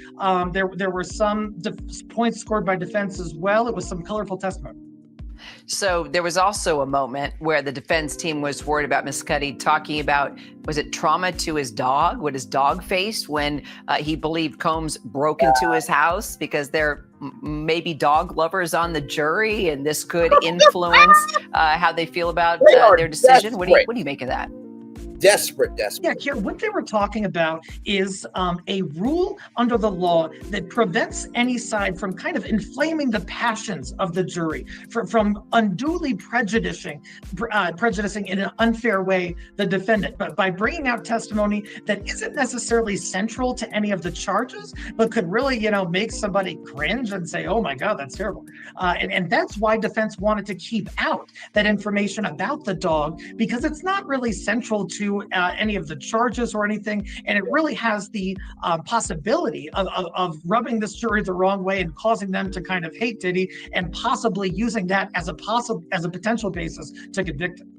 There were some points scored by defense as well. It was some colorful testimony. So there was also a moment where the defense team was worried about Ms. Cudi talking about, was it trauma to his dog, what his dog faced when he believed Combs broke into his house, because there may be dog lovers on the jury and this could influence how they feel about their decision. What do you make of that? Desperate. Yeah, Kira, what they were talking about is a rule under the law that prevents any side from kind of inflaming the passions of the jury, from unduly prejudicing in an unfair way the defendant, but by bringing out testimony that isn't necessarily central to any of the charges, but could really, make somebody cringe and say, "Oh my God, that's terrible." And that's why defense wanted to keep out that information about the dog, because it's not really central to any of the charges or anything, and it really has the possibility of rubbing this jury the wrong way and causing them to kind of hate Diddy, and possibly using that as a potential basis to convict him.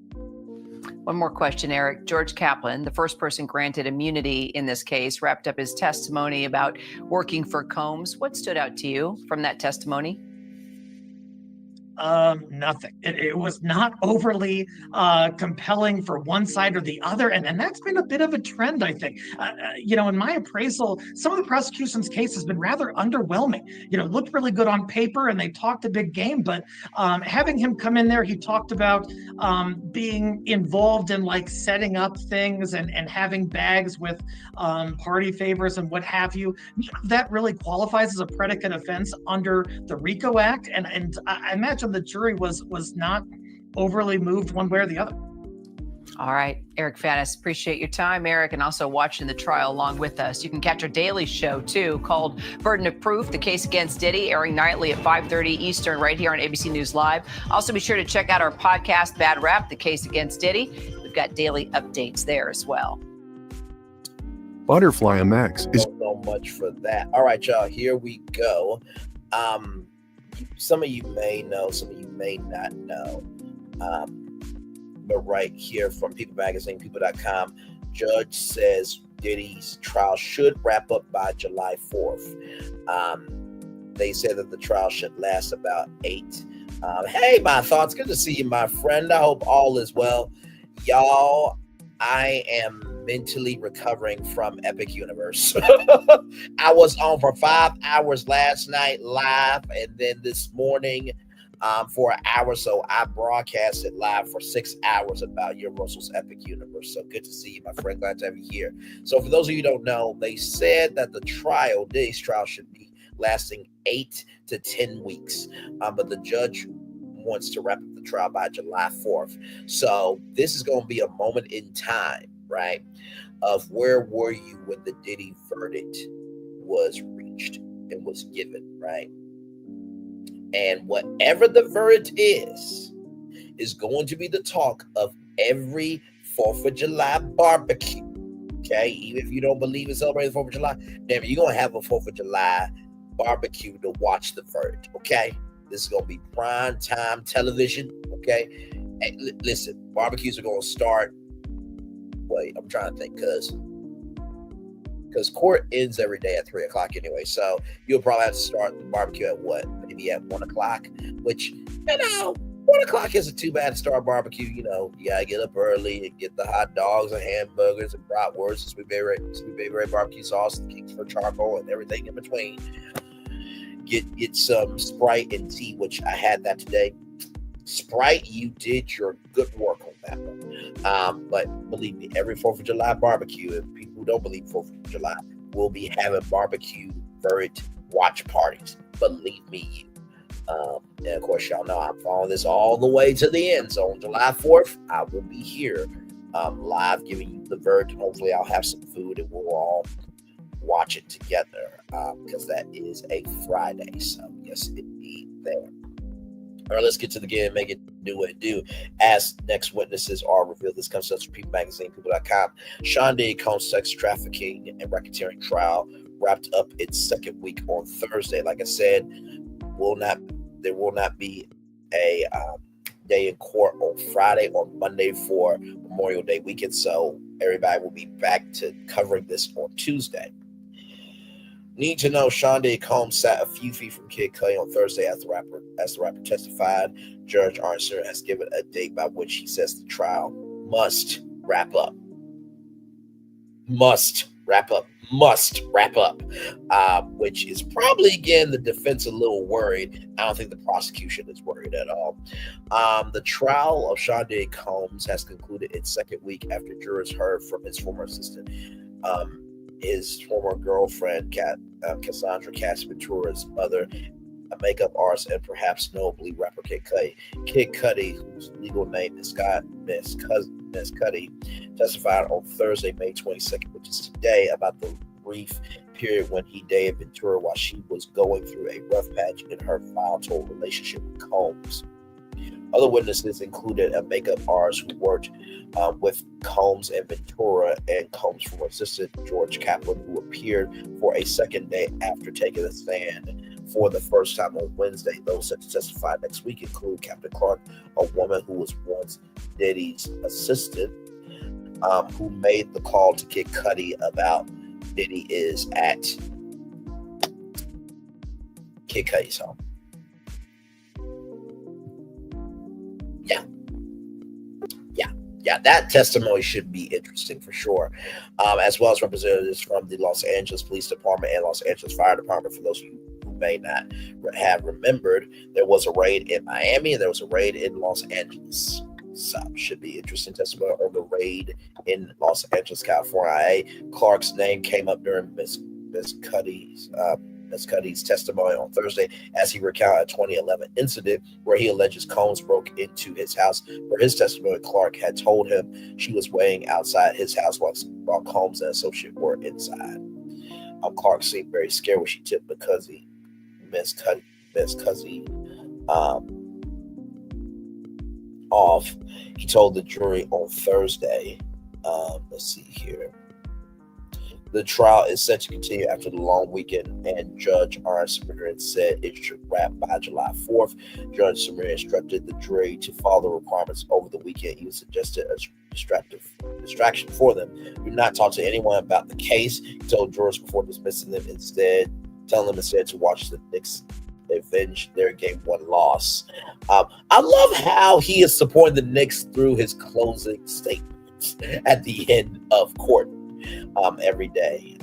One more question, Eric. George Kaplan, the first person granted immunity in this case, wrapped up his testimony about working for Combs. What stood out to you from that testimony? Nothing. It was not overly compelling for one side or the other, and that's been a bit of a trend, I think. In my appraisal, some of the prosecution's case has been rather underwhelming. Looked really good on paper, and they talked a big game, but having him come in there, he talked about being involved in like setting up things and having bags with party favors and what have you. That really qualifies as a predicate offense under the RICO Act, and I imagine the jury was not overly moved one way or the other. All right, Eric Fanis, appreciate your time, Eric, and also watching the trial along with us. You can catch our daily show, too, called Burden of Proof, the case against Diddy, airing nightly at 5:30 Eastern right here on ABC News Live. Also, be sure to check out our podcast, Bad Rap, the case against Diddy. We've got daily updates there as well. Butterfly MX is... Don't know much for that. All right, y'all, here we go. Some of you may know, some of you may not know. But right here from People Magazine, people.com, judge says Diddy's trial should wrap up by July 4th. They said that the trial should last about 8. Hey, my thoughts. Good to see you, my friend. I hope all is well. Y'all, I am mentally recovering from Epic Universe. I was on for 5 hours last night live, and then this morning for an hour. So I broadcasted live for 6 hours about Universal's Epic Universe. So good to see you, my friend. Glad to have you here. So for those of you who don't know, they said that Diddy's trial should be lasting 8 to 10 weeks. But the judge wants to wrap up the trial by July 4th. So this is going to be a moment in time, right, of where were you when the Diddy verdict was reached and was given, right? And whatever the verdict is going to be the talk of every 4th of July barbecue, okay? Even if you don't believe in celebrating the 4th of July, damn it, you're going to have a 4th of July barbecue to watch the verdict, okay? This is going to be prime time television, okay? Hey, listen, barbecues are going to start. Wait, I'm trying to think, because court ends every day at 3 o'clock anyway. So you'll probably have to start the barbecue at what? Maybe at 1 o'clock, which, 1 o'clock isn't too bad to start barbecue. You gotta get up early and get the hot dogs and hamburgers and bratwurst, sweet baby barbecue sauce, the Kingsford charcoal, and everything in between. Get some Sprite and tea, which I had that today. Sprite, you did your good work on that one. But believe me, every 4th of July barbecue, and people who don't believe 4th of July will be having barbecue verdict watch parties. Believe me, you. And of course, y'all know I'm following this all the way to the end. So on July 4th, I will be here live giving you the verdict. And hopefully I'll have some food and we'll all watch it together because that is a Friday. So yes, indeed there. All right, let's get to the game and make it do what it do. As next witnesses are revealed, this comes from People Magazine, people.com. Sean Diddy Combs sex trafficking and racketeering trial wrapped up its second week on Thursday. Like I said, there will not be a day in court on Friday or Monday for Memorial Day weekend. So everybody will be back to covering this on Tuesday. Need to know, Sean Diddy Combs sat a few feet from Kid Cudi on Thursday as the rapper testified. Judge Arnster has given a date by which he says the trial must wrap up. Must wrap up. must wrap up, which is probably, again, the defense a little worried. I don't think the prosecution is worried at all. The trial of Sean Diddy Combs has concluded its second week after jurors heard from his former assistant, his former girlfriend, Cassandra Cassie Ventura's mother, a makeup artist, and perhaps notably rapper Kid Cudi. Kid Cudi, whose legal name is Miss Cudi, testified on Thursday, May 22nd, which is today, about the brief period when he dated Ventura while she was going through a rough patch in her volatile relationship with Combs. Other witnesses included a makeup artist who worked with Combs and Ventura, and Combs' former assistant, George Kaplan, who appeared for a second day after taking a stand for the first time on Wednesday. Those set to testify next week include Captain Clark, a woman who was once Diddy's assistant, who made the call to Kid Cudi about Diddy is at Kid Cudi's home. Yeah, that testimony should be interesting for sure, as well as representatives from the Los Angeles Police Department and Los Angeles Fire Department. For those of you who may not have remembered, there was a raid in Miami and there was a raid in Los Angeles. So should be interesting testimony on the raid in Los Angeles, California. Clark's name came up during Miss Cudi's testimony on Thursday as he recounted a 2011 incident where he alleges Combs broke into his house. For his testimony, Clark had told him she was waiting outside his house while Combs and associate were inside. Clark seemed very scared when she tipped Miss Cudi off. He told the jury on Thursday. Let's see here. The trial is set to continue after the long weekend, and Judge R. Samir said it should wrap by July 4th. Judge Samir instructed the jury to follow the requirements over the weekend. He suggested a distraction for them. Do not talk to anyone about the case. He told jurors before dismissing them telling them instead to watch the Knicks avenge their game one loss. I love how he is supporting the Knicks through his closing statements at the end of court. Every day.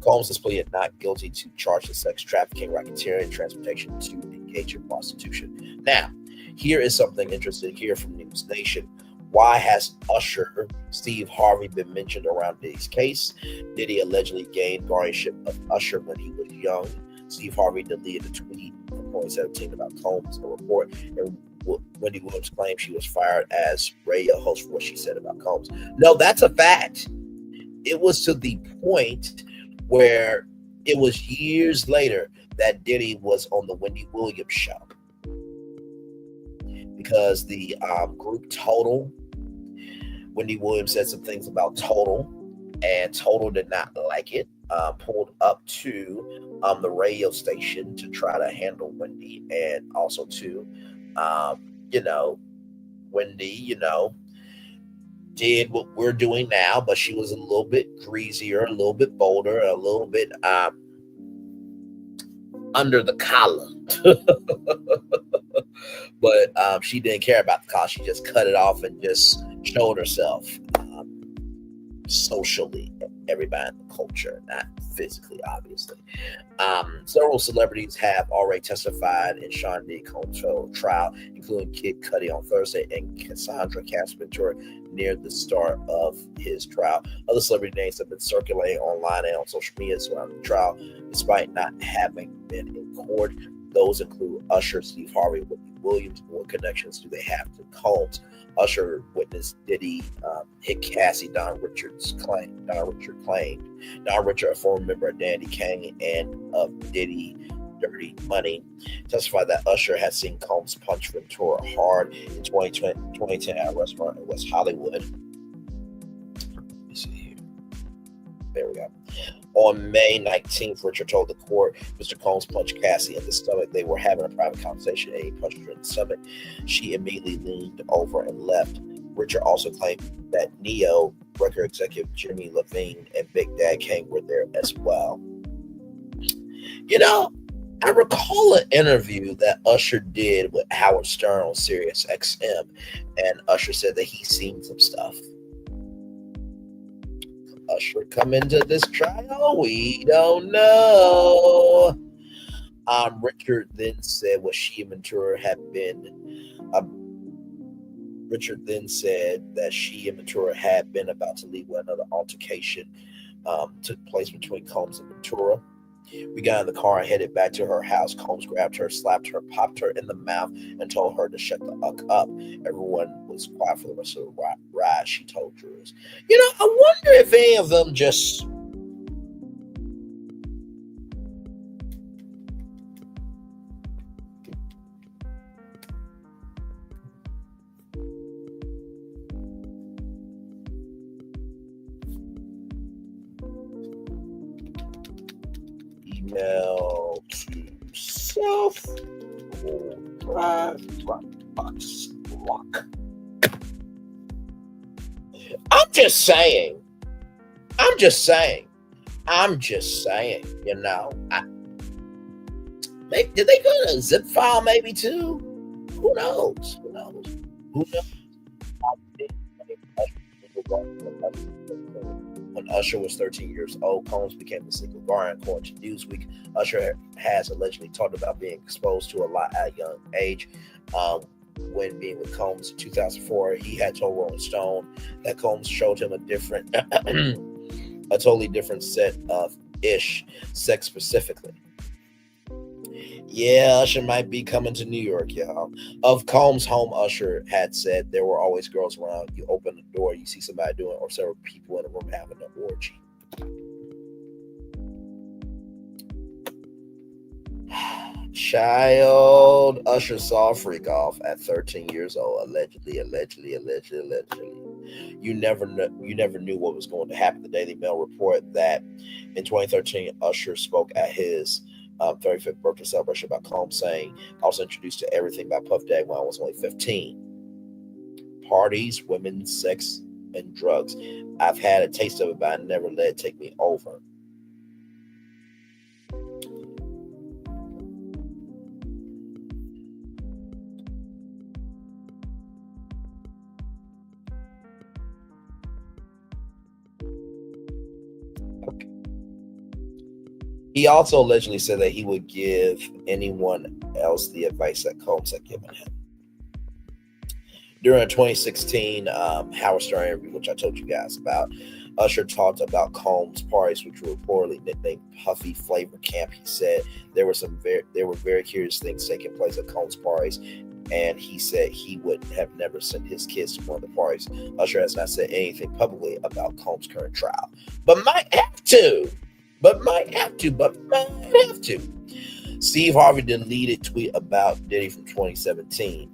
Combs has pleaded not guilty to charges of sex trafficking, racketeering, transportation to engage in prostitution. Now, here is something interesting here from News Nation. Why has Usher Steve Harvey been mentioned around Diddy's case? Diddy allegedly gained guardianship of Usher when he was young. Steve Harvey deleted a tweet from 2017 about Combs, a report, and Wendy Williams claimed she was fired as radio host for what she said about Combs. No, that's a fact. It was to the point where it was years later that Diddy was on the Wendy Williams show, because the group Total, Wendy Williams said some things about Total, and Total did not like it. Pulled up to the radio station to try to handle Wendy, and also to, Wendy, did what we're doing now, but she was a little bit greasier, a little bit bolder, a little bit under the collar. But she didn't care about the collar. She just cut it off and just showed herself socially, everybody in the culture, not physically, obviously. Several celebrities have already testified in Sean Diddy Combs' trial, including Kid Cudi on Thursday and Cassandra Cassie Ventura near the start of his trial. Other celebrity names have been circulating online and on social media surrounding the trial, despite not having been in court. Those include Usher, Steve Harvey, Wendy Williams. What connections do they have to Combs? Usher witnessed Diddy hit Cassie, Don Richard claimed. Don Richard, a former member of Danny Kane and of Diddy Dirty Money, testified that Usher had seen Combs punch Ventura hard in 2010 at a restaurant in West Hollywood. Let me see here. There we go. On May 19th, Richard told the court Mr. Combs punched Cassie in the stomach. They were having a private conversation and he punched her in the stomach. She immediately leaned over and left. Richard also claimed that Neo, record executive Jimmy Levine, and Big Dad Kane were there as well. I recall an interview that Usher did with Howard Stern on Sirius XM, and Usher said that he's seen some stuff. Usher come into this trial? We don't know. Richard then said what she and Ventura had been. Richard then said that she and Ventura had been about to leave when another altercation took place between Combs and Ventura. We got in the car and headed back to her house. Combs grabbed her, slapped her, popped her in the mouth, and told her to shut the fuck up. Everyone was quiet for the rest of the ride, she told jurors. You know, I wonder if any of them just... email to self or Dropbox block. I'm just saying, you know. Maybe, did they go to a zip file maybe too? Who knows? When Usher was 13 years old, Combs became a single guardian. According to Newsweek, Usher has allegedly talked about being exposed to a lot at a young age. When being with Combs in 2004, he had told Rolling Stone that Combs showed him a totally different set of sex specifically. Yeah, Usher might be coming to New York, y'all. Of Combs' home, Usher had said there were always girls around. You open the door, you see somebody doing, or several people in a room having an orgy. Child, Usher saw a freak off at 13 years old. Allegedly. You never knew what was going to happen. The Daily Mail reported that in 2013, Usher spoke at his 35th birthday celebration about Combs, saying, I was introduced to everything by Puff Daddy when I was only 15. Parties, women, sex, and drugs. I've had a taste of it, but I never let it take me over. He also allegedly said that he would give anyone else the advice that Combs had given him. During a 2016 Howard Stern interview, which I told you guys about, Usher talked about Combs' parties, which were reportedly nicknamed Puffy Flavor Camp. He said there were very curious things taking place at Combs' parties, and he said he would have never sent his kids to one of the parties. Usher has not said anything publicly about Combs' current trial, but might have to. Steve Harvey deleted tweet about Diddy from 2017.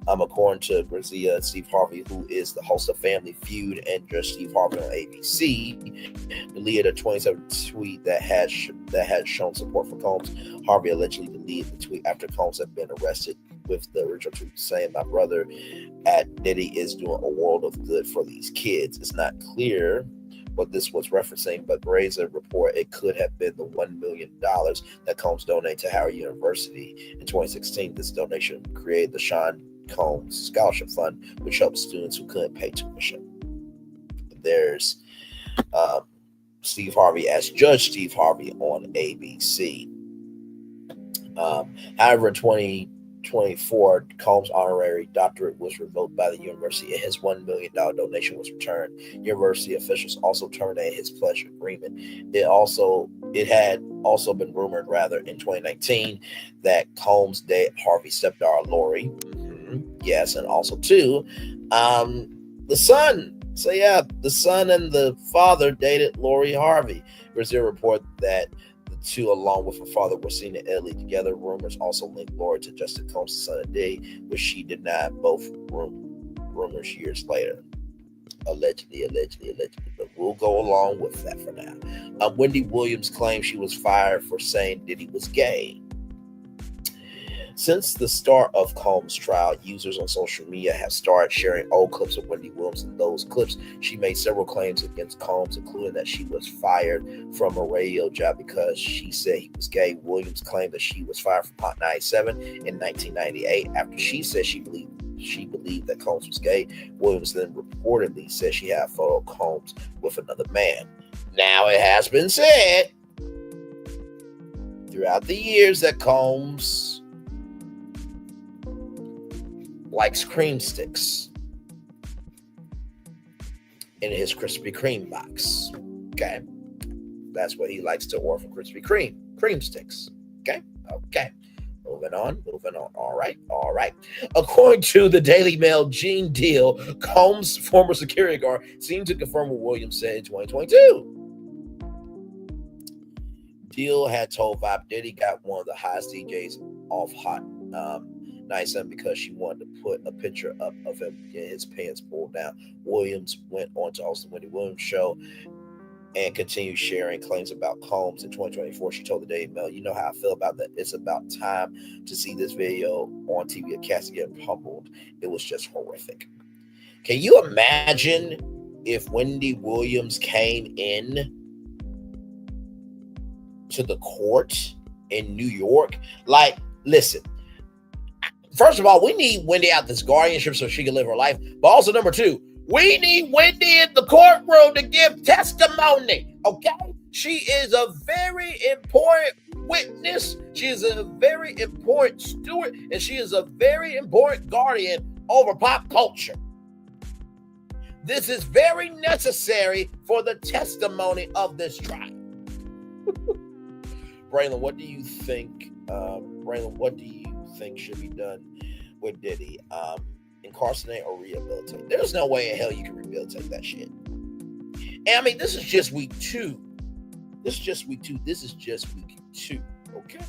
According to Grazia, Steve Harvey, who is the host of Family Feud and Just Steve Harvey on ABC, deleted a 2017 tweet that had shown support for Combs. Harvey allegedly deleted the tweet after Combs had been arrested, with the original tweet saying, "My brother at Diddy is doing a world of good for these kids." It's not clear what this was referencing, but Braylon report it could have been the $1 million that Combs donated to Howard University in 2016. This donation created the Sean Combs Scholarship Fund, which helps students who couldn't pay tuition. There's Steve Harvey as Judge Steve Harvey on ABC. However, in 2024, Combs' honorary doctorate was revoked by the university and his $1 million donation was returned. University officials also terminated his pledge agreement. It had also been rumored, in 2019, that Combs dated Harvey's stepdaughter, Lori. Yes, and also, too, the son. So, yeah, the son and the father dated Lori Harvey. Brazil reported that the two, along with her father, were seen in Italy together. Rumors also linked Lori to Justin Combs' son and Diddy, which she denied both rumors years later. Allegedly, but we'll go along with that for now. Wendy Williams claimed she was fired for saying Diddy was gay. Since the start of Combs' trial, users on social media have started sharing old clips of Wendy Williams. In those clips, she made several claims against Combs, including that she was fired from a radio job because she said he was gay. Williams claimed that she was fired from Hot 97 in 1998 after she said she believed that Combs was gay. Williams then reportedly said she had a photo of Combs with another man. Now, it has been said throughout the years that Combs likes cream sticks in his Krispy Kreme box. Okay. That's what he likes to order for Krispy Kreme. Cream sticks. Okay. Moving on. All right. According to the Daily Mail, Gene Deal, Combs' former security guard, seemed to confirm what Williams said in 2022. Deal had told Vibe Diddy got one of the hottest DJs off Hot 97 because she wanted to put a picture up of him getting his pants pulled down. Williams went on to host the Wendy Williams show and continued sharing claims about Combs. In 2024, she told the Daily Mail, "You know how I feel about that. It's about time to see this video on TV of Cassie getting pummeled. It was just horrific." Can you imagine if Wendy Williams came in to the court in New York? Like, listen, first of all, we need Wendy out this guardianship so she can live her life. But also, number two, we need Wendy in the courtroom to give testimony, okay? She is a very important witness. She is a very important steward, and she is a very important guardian over pop culture. This is very necessary for the testimony of this trial. Braylon, what do you think? What do you think should be done with Diddy? Incarcerate or rehabilitate? There's no way in hell you can rehabilitate that shit. And I mean, this is just week 2. Okay.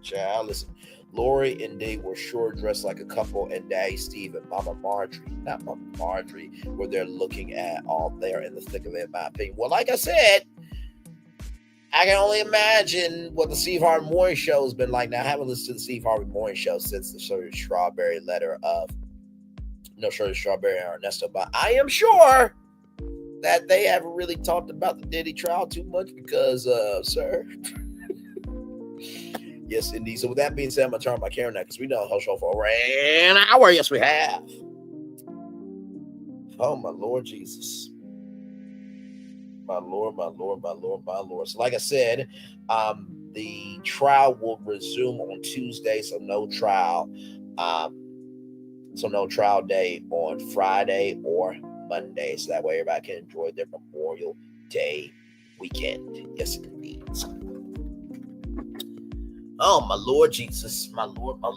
Child, listen. Lori and Dee were sure dressed like a couple, and Daddy Steve and Mama Marjorie, where they're looking at all there in the thick of it, in my opinion. Well, like I said, I can only imagine what the Steve Harvey Morning Show has been like. Now, I haven't listened to the Steve Harvey Morning Show since the Shirley Strawberry letter of Shirley Strawberry and Ernesto, but I am sure that they haven't really talked about the Diddy trial too much because, sir. Yes, indeed. So with that being said, I'm going to turn on my camera now because we done a show for over an hour. Yes, we have. Oh, my Lord Jesus. My Lord. So like I said, the trial will resume on Tuesday, so no trial. So no trial day on Friday or Monday. So that way everybody can enjoy their Memorial Day weekend. Yes, indeed. Oh, my Lord Jesus. My Lord. Man.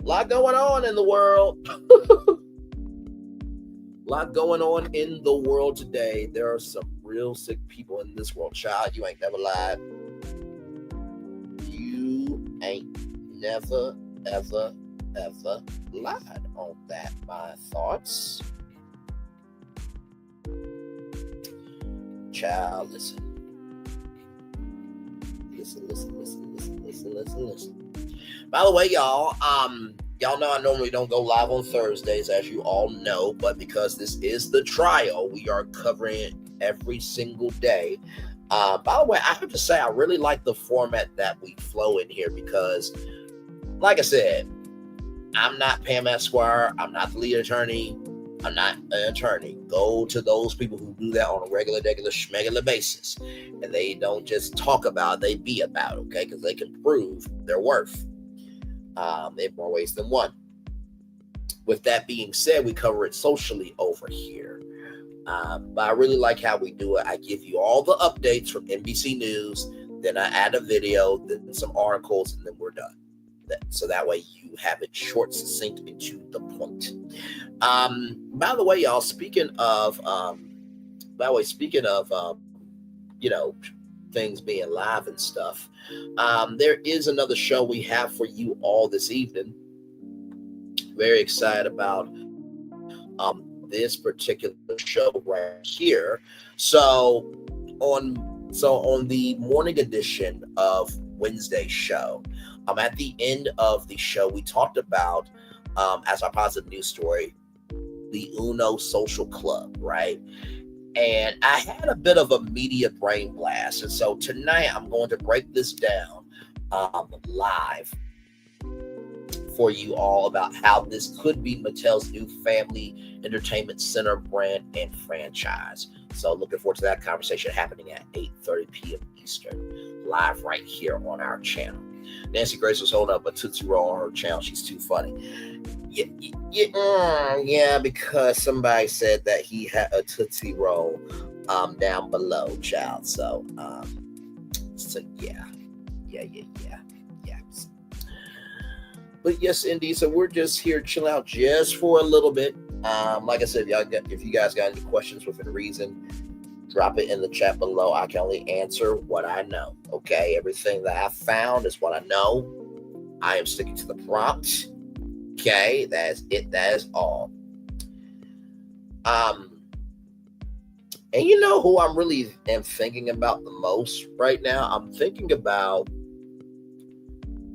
A lot going on in the world. Today. There are some real sick people in this world. Child, you ain't never lied. You ain't never, ever lied on that. My thoughts. Child, listen. By the way, y'all know I normally don't go live on Thursdays, as you all know, but because this is the trial, we are covering it every single day. By the way, I have to say, I really like the format that we flow in here because, like I said, I'm not Pam Esquire. I'm not the lead attorney. I'm not an attorney. Go to those people who do that on a regular basis. And they don't just talk about it, they be about it, okay? Because they can prove their worth. They have more ways than one. With that being said, we cover it socially over here. But I really like how we do it. I give you all the updates from NBC News, then I add a video, then some articles, and then we're done. So that way you have it short, succinct, and to the point. By the way, y'all, speaking of things being live and stuff, there is another show we have for you all this evening. Very excited about this particular show right here. So on the morning edition of Wednesday's show, at the end of the show, we talked about, as our positive news story, the Uno Social Club, right? And I had a bit of a media brain blast. And so tonight I'm going to break this down live for you all about how this could be Mattel's new family entertainment center brand and franchise. So looking forward to that conversation happening at 8:30 p.m. Eastern, live right here on our channel. Nancy Grace was holding up a Tootsie Roll on her channel. She's too funny. Yeah, because somebody said that he had a Tootsie Roll down below, child. So yeah. But yes, indeed. So we're just here chilling out just for a little bit. Like I said, if you guys got any questions within reason, drop it in the chat below. I can only answer what I know. Okay, everything that I found is what I know. I am sticking to the prompt. Okay, that's it. That is all. And you know who I'm really am thinking about the most right now? I'm thinking about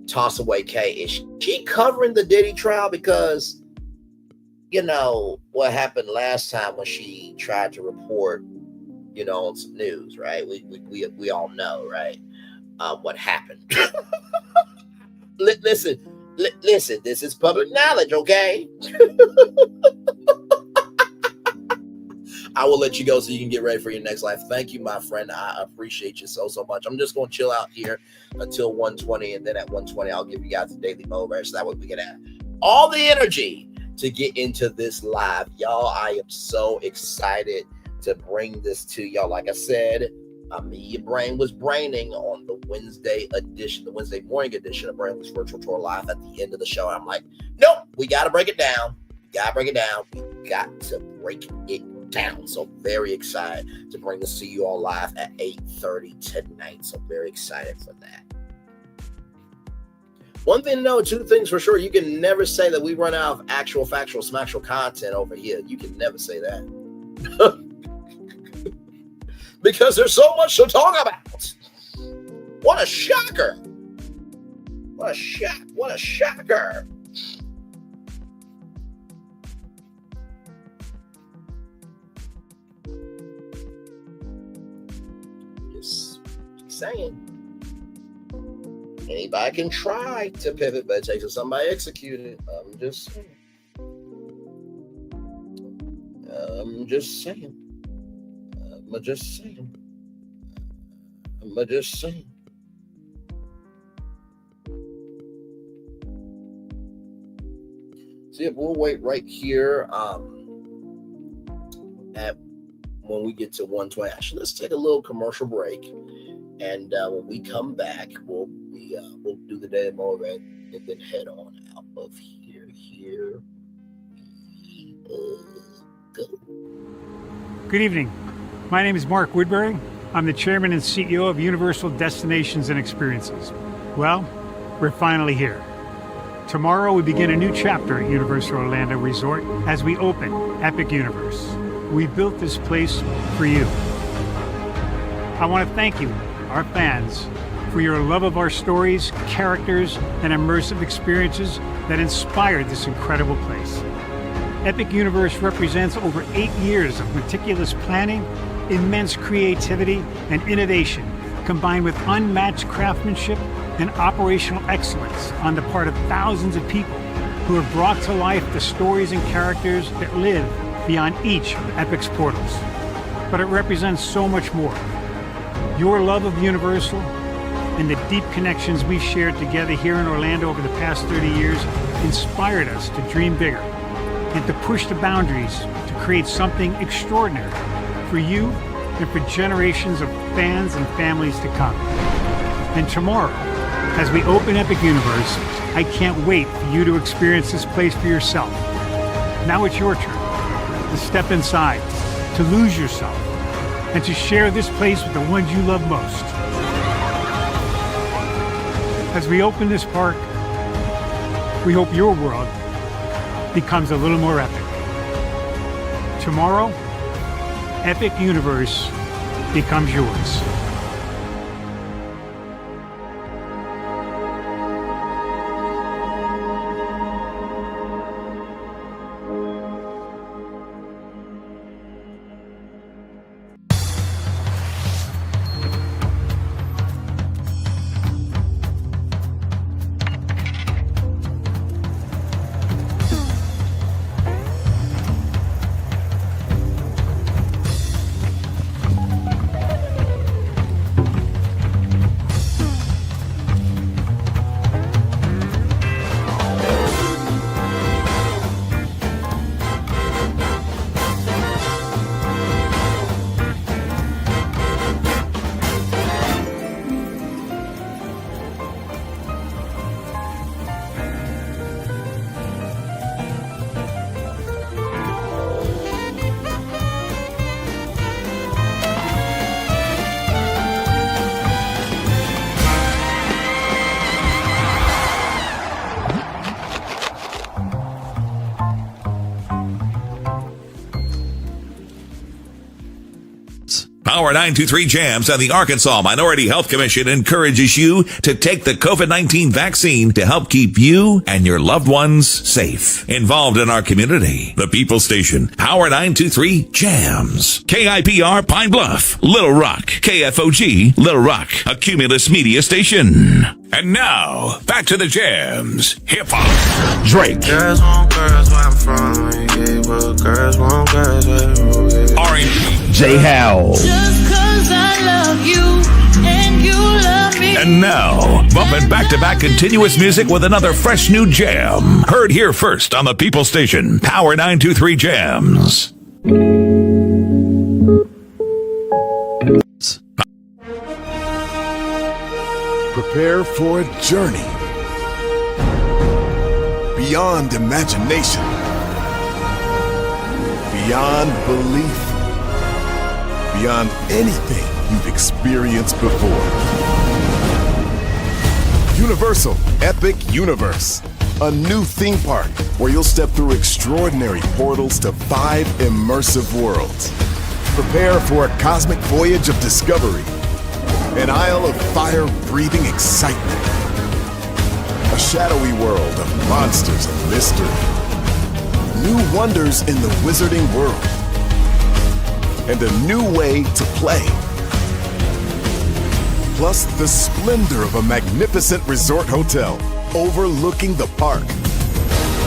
Toss Away K. Is she covering the Diddy trial? Because you know what happened last time when she tried to report, on some news, right? We all know, right? What happened. Listen, this is public knowledge, okay? I will let you go so you can get ready for your next life. Thank you, my friend. I appreciate you so much. I'm just going to chill out here until 1:20, and then at 1:20, I'll give you guys the daily mover, so that way we can have all the energy to get into this live. Y'all, I am so excited to bring this to y'all. Like I said, your brain was braining on the Wednesday morning edition of Braylon's Virtual Tour Live at the end of the show. And I'm like, nope, we got to break it down. We got to break it down. So very excited to bring this to you all live at 8:30 tonight. So very excited for that. One thing to know, two things for sure. You can never say that we run out of actual, factual, smacktual content over here. You can never say that. Because there's so much to talk about. What a shocker. What a shocker. Just saying. Anybody can try to pivot, but it takes somebody execute it. I'm just saying. So yeah, we'll wait right here at when we get to 1:20. Actually, let's take a little commercial break, and when we come back, we'll do the daily mover and then head on out of here. Here we go. Good evening. My name is Mark Woodbury. I'm the chairman and CEO of Universal Destinations and Experiences. Well, we're finally here. Tomorrow we begin a new chapter at Universal Orlando Resort as we open Epic Universe. We built this place for you. I want to thank you, our fans, for your love of our stories, characters, and immersive experiences that inspired this incredible place. Epic Universe represents over 8 years of meticulous planning, immense creativity, and innovation, combined with unmatched craftsmanship and operational excellence on the part of thousands of people who have brought to life the stories and characters that live beyond each of Epic's portals. But it represents so much more. Your love of Universal and the deep connections we've shared together here in Orlando over the past 30 years inspired us to dream bigger and to push the boundaries to create something extraordinary for you and for generations of fans and families to come. And tomorrow, as we open Epic Universe, I can't wait for you to experience this place for yourself. Now it's your turn to step inside, to lose yourself, and to share this place with the ones you love most. As we open this park, we hope your world becomes a little more epic. Tomorrow, Epic Universe becomes yours. Power 923 Jams and the Arkansas Minority Health Commission encourages you to take the COVID-19 vaccine to help keep you and your loved ones safe. Involved in our community, the People Station, Power 923 Jams. KIPR Pine Bluff, Little Rock, KFOG, Little Rock, a Cumulus Media Station. And now, back to the jams. Hip-hop. Drake. Girls want girls where I'm from. Yeah, well, girls want girls where R&B. J. Howell. Just 'cause I love you and you love me. And now, bumping back-to-back continuous music with another fresh new jam. Heard here first on the People Station, Power 923 Jams. Prepare for a journey beyond imagination, beyond belief, beyond anything you've experienced before. Universal Epic Universe, a new theme park where you'll step through extraordinary portals to 5 immersive worlds. Prepare for a cosmic voyage of discovery, an isle of fire-breathing excitement, a shadowy world of monsters and mystery, new wonders in the wizarding world, and a new way to play. Plus the splendor of a magnificent resort hotel overlooking the park.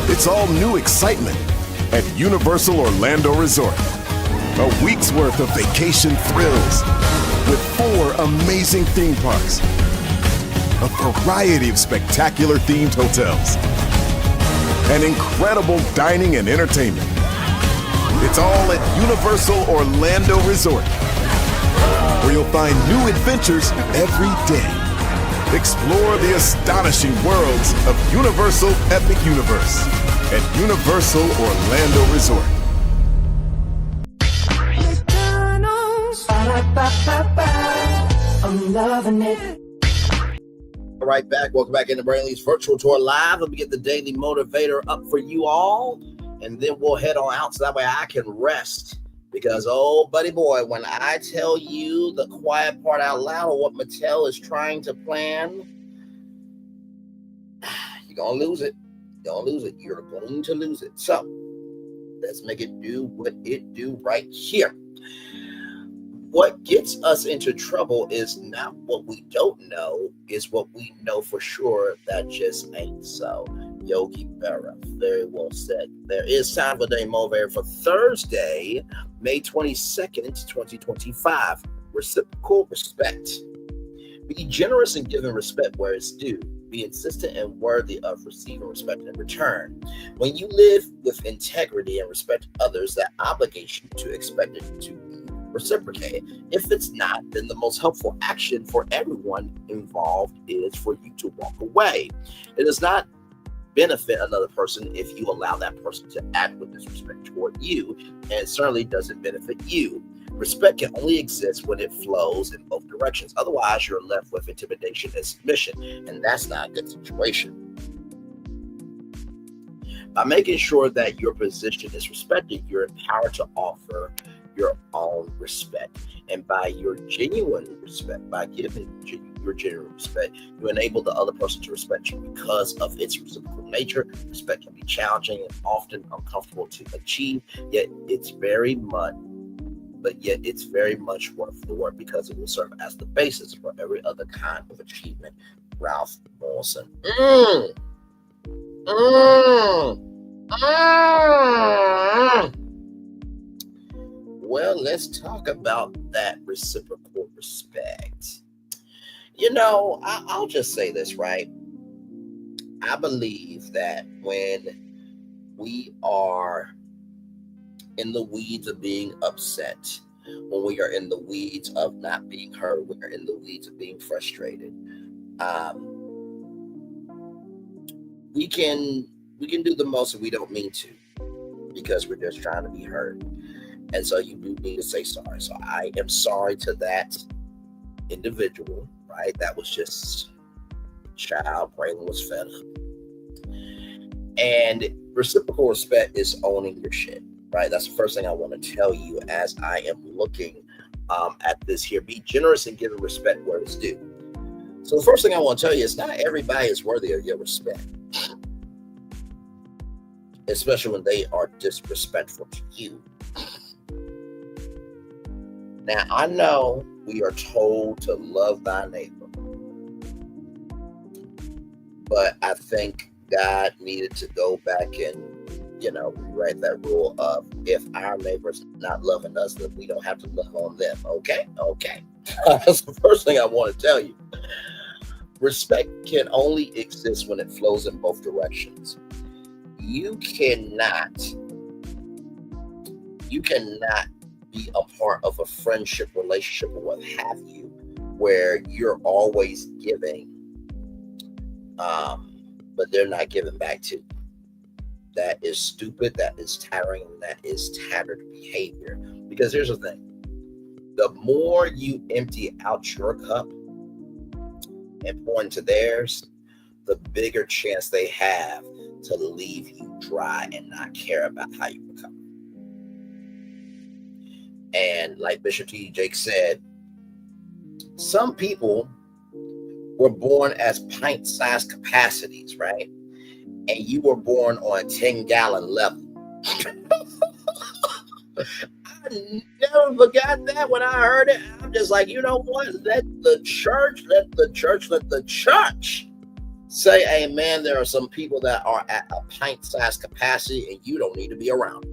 It's all new excitement at Universal Orlando Resort. A week's worth of vacation thrills with 4 amazing theme parks, a variety of spectacular themed hotels, and incredible dining and entertainment. It's all at Universal Orlando Resort, where you'll find new adventures every day. Explore the astonishing worlds of Universal Epic Universe at Universal Orlando Resort. I'm loving it. All right, back. Welcome back into Braylon's Virtual Tour Live. Let me get the Daily Motivator up for you all, and then we'll head on out so that way I can rest. Because, oh, buddy boy, when I tell you the quiet part out loud of what Mattel is trying to plan, you're going to lose it. You're going to lose it. You're going to lose it. So, let's make it do what it do right here. What gets us into trouble is not what we don't know, is what we know for sure that just ain't so. Yogi Berra, very well said. There is time for Day Motivator for Thursday, May 22nd, 2025. Reciprocal respect. Be generous in giving respect where it's due. Be insistent and worthy of receiving respect in return. When you live with integrity and respect others, that obligation to expect it to be reciprocated. If it's not, then the most helpful action for everyone involved is for you to walk away. It does not benefit another person if you allow that person to act with disrespect toward you, and it certainly doesn't benefit you. Respect can only exist when it flows in both directions. Otherwise, you're left with intimidation and submission, and that's not a good situation. By making sure that your position is respected, you're empowered to offer your own respect. And by your genuine respect, by giving your genuine respect, you enable the other person to respect you. Because of its reciprocal nature, respect can be challenging and often uncomfortable to achieve, yet it's very much worth the work because it will serve as the basis for every other kind of achievement. Ralph Morrison. Well, let's talk about that reciprocal respect. You know, I'll just say this, right? I believe that when we are in the weeds of being upset, when we are in the weeds of not being heard, when we're in the weeds of being frustrated, we can do the most and we don't mean to, because we're just trying to be heard. And so you do need to say sorry. So I am sorry to that individual, right? That was just child. Braylon was fed up. And reciprocal respect is owning your shit, right? That's the first thing I want to tell you as I am looking at this here. Be generous and give respect where it's due. So the first thing I want to tell you is not everybody is worthy of your respect, especially when they are disrespectful to you. Now, I know we are told to love thy neighbor, but I think God needed to go back and, rewrite that rule of if our neighbor's not loving us, then we don't have to love on them. Okay. That's the first thing I want to tell you. Respect can only exist when it flows in both directions. You cannot be a part of a friendship, relationship, or what have you, where you're always giving, but they're not giving back to you. That is stupid, that is tiring, and that is tattered behavior. Because here's the thing. The more you empty out your cup and pour into theirs, the bigger chance they have to leave you dry and not care about how you recover. And like Bishop T. Jake said, some people were born as pint-sized capacities, right? And you were born on a 10-gallon level. I never forgot that when I heard it. I'm just like, you know what? Let the church say amen. There are some people that are at a pint-sized capacity and you don't need to be around.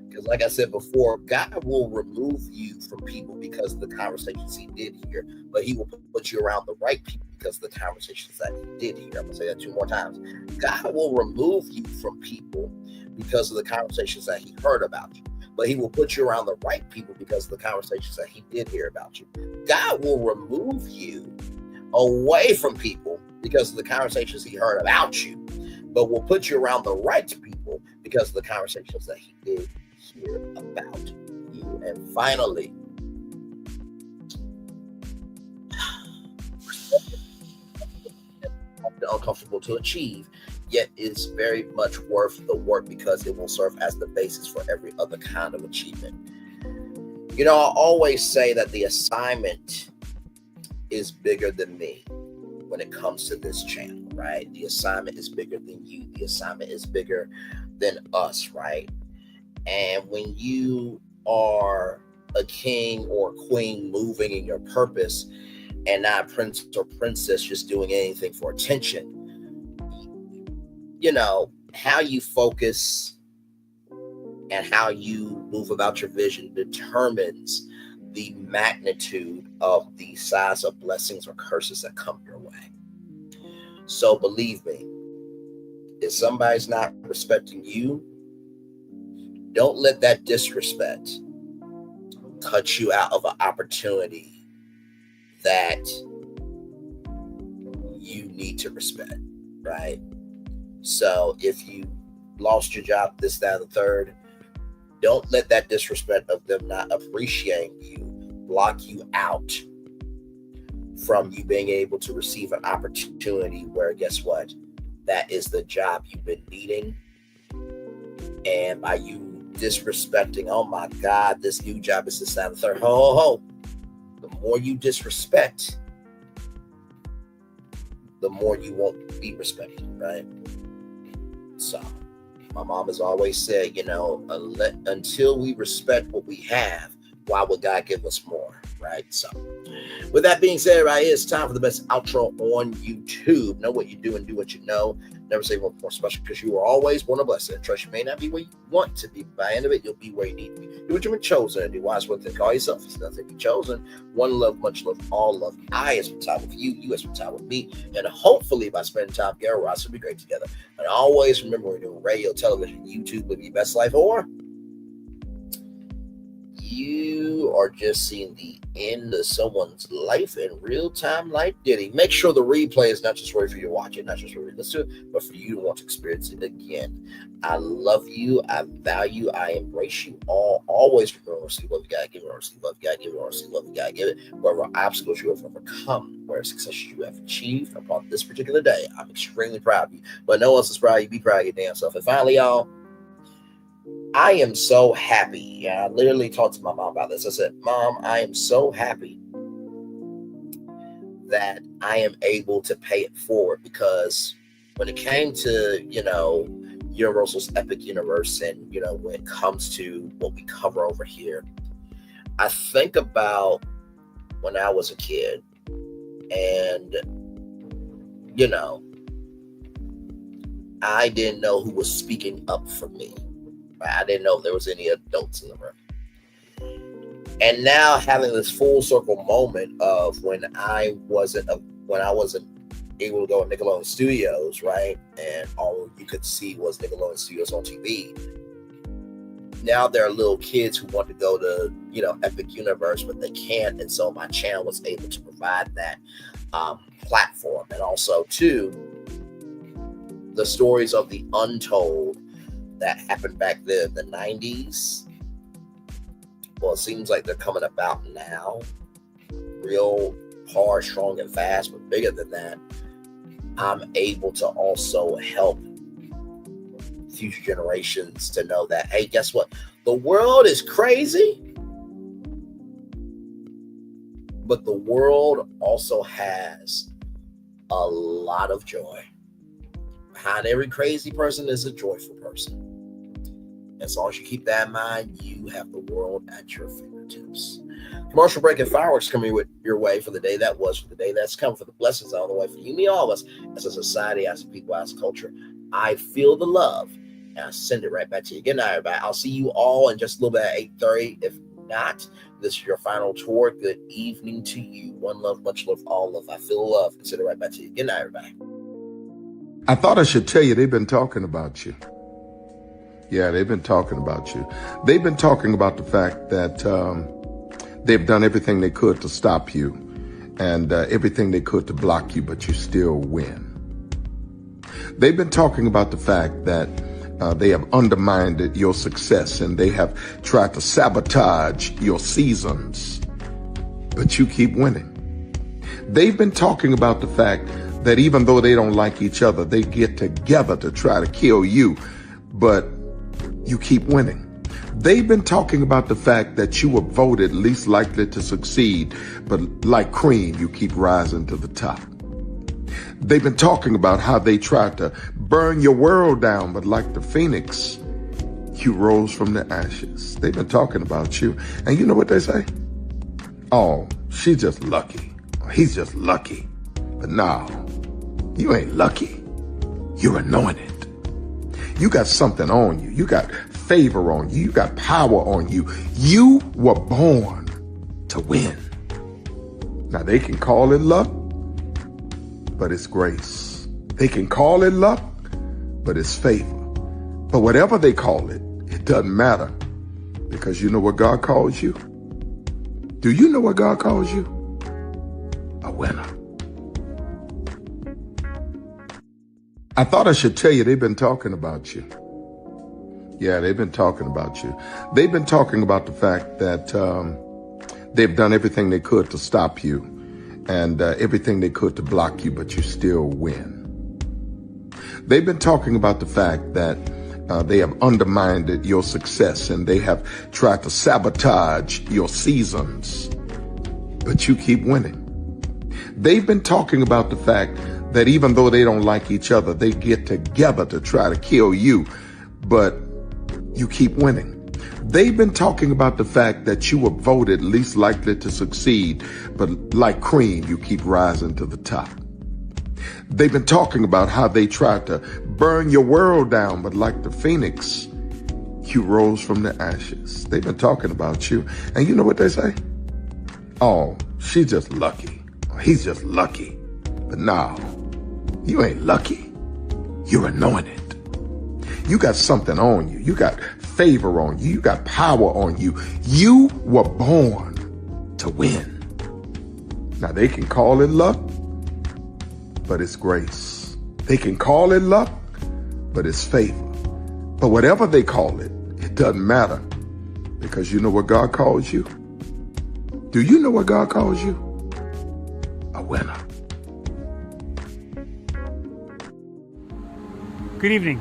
Because like I said before, God will remove you from people because of the conversations he did here, but he will put you around the right people because of the conversations that he did here. I'm going to say that 2 more times. God will remove you from people because of the conversations that he heard about you, but he will put you around the right people because of the conversations that he did hear about you. God will remove you away from people because of the conversations he heard about you, but will put you around the right people because of the conversations that he did hear about you. And finally, uncomfortable to achieve, yet is very much worth the work because it will serve as the basis for every other kind of achievement. I always say that the assignment is bigger than me when it comes to this channel, right? The assignment is bigger than you. The assignment is bigger than us, right? And when you are a king or queen moving in your purpose and not a prince or princess just doing anything for attention, how you focus and how you move about your vision determines the magnitude of the size of blessings or curses that come your way. So believe me, if somebody's not respecting you, don't let that disrespect cut you out of an opportunity that you need to respect, right? So if you lost your job, this, that, and the third, don't let that disrespect of them not appreciating you block you out from you being able to receive an opportunity where, guess what? That is the job you've been needing. And by you disrespecting, oh my God, this new job is this, that, and the third. Ho. The more you disrespect, the more you won't be respected, right? So my mom has always said, until we respect what we have, why would God give us more, right? So with that being said, right, it's time for the best outro on YouTube. Know what you do and do what you know. Never say one more special because you are always born a blessing. Trust you may not be where you want to be. By the end of it, you'll be where you need to be. Do what you've been chosen and do wise one thing. Call yourself. It's nothing to be chosen. One love, much love, all love. I have spent time with you. You have spent time with me. And hopefully by spending time together, we'll also be great together. And always remember, we're doing radio, television, YouTube, live your best life, or you are just seeing the end of someone's life in real time like Diddy. Make sure the replay is not just for you to watch it, not just for you to listen to it, but for you to want to experience it again. I love you. I value, I embrace you all. Always remember, see love you gotta give it, or see love you gotta give it, or see love you gotta give it. Whatever obstacles you have overcome, where success you have achieved upon this particular day, I'm extremely proud of you. But no one else is proud of you. Be proud of your damn self. And finally, y'all, I am so happy. Yeah, I literally talked to my mom about this. I said, Mom, I am so happy that I am able to pay it forward, because when it came to, Universal's Epic Universe and, when it comes to what we cover over here, I think about when I was a kid and, I didn't know who was speaking up for me. I didn't know if there was any adults in the room. And now having this full circle moment of when I wasn't able to go to Nickelodeon Studios, right? And all you could see was Nickelodeon Studios on TV. Now there are little kids who want to go to, Epic Universe, but they can't. And so my channel was able to provide that platform. And also, too, the stories of the untold that happened back then in the 90s. Well, it seems like they're coming about now. Real hard, strong, and fast, but bigger than that. I'm able to also help future generations to know that, hey, guess what? The world is crazy, but the world also has a lot of joy. Behind every crazy person is a joyful person. As long as you keep that in mind, you have the world at your fingertips. Commercial break and fireworks coming your way for the day that was, for the day that's come, for the blessings on the way for you, me, all of us, as a society, as a people, as a culture. I feel the love, and I send it right back to you. Good night, everybody. I'll see you all in just a little bit at 8:30. If not, this is your final tour. Good evening to you. One love, much love, all love. I feel love. And send it right back to you. Good night, everybody. I thought I should tell you they've been talking about you. Yeah, they've been talking about you. They've been talking about the fact that they've done everything they could to stop you and everything they could to block you, but you still win. They've been talking about the fact that they have undermined your success and they have tried to sabotage your seasons, but you keep winning. They've been talking about the fact that even though they don't like each other, they get together to try to kill you, but you keep winning. They've been talking about the fact that you were voted least likely to succeed, but like cream, you keep rising to the top. They've been talking about how they tried to burn your world down, but like the phoenix, you rose from the ashes. They've been talking about you. And you know what they say? Oh, she's just lucky. He's just lucky. But no, you ain't lucky. You're anointed. You got something on you. You got favor on you. You got power on you. You were born to win. Now they can call it luck, but it's grace. They can call it luck, but it's favor. But whatever they call it, it doesn't matter, because you know what God calls you? Do you know what God calls you? A winner. I thought I should tell you they've been talking about you. Yeah, they've been talking about you. They've been talking about the fact that they've done everything they could to stop you and everything they could to block you, but you still win. They've been talking about the fact that they have undermined your success and they have tried to sabotage your seasons, but you keep winning. They've been talking about the fact that even though they don't like each other, they get together to try to kill you, but you keep winning. They've been talking about the fact that you were voted least likely to succeed, but like cream, you keep rising to the top. They've been talking about how they tried to burn your world down, but like the phoenix, you rose from the ashes. They've been talking about you. And you know what they say? Oh, she's just lucky. He's just lucky. But no, you ain't lucky. You're anointed. You got something on you. You got favor on you. You got power on you. You were born to win. Now they can call it luck, but it's grace. They can call it luck, but it's favor. But whatever they call it, it doesn't matter, because you know what God calls you? Do you know what God calls you? A winner. Good evening.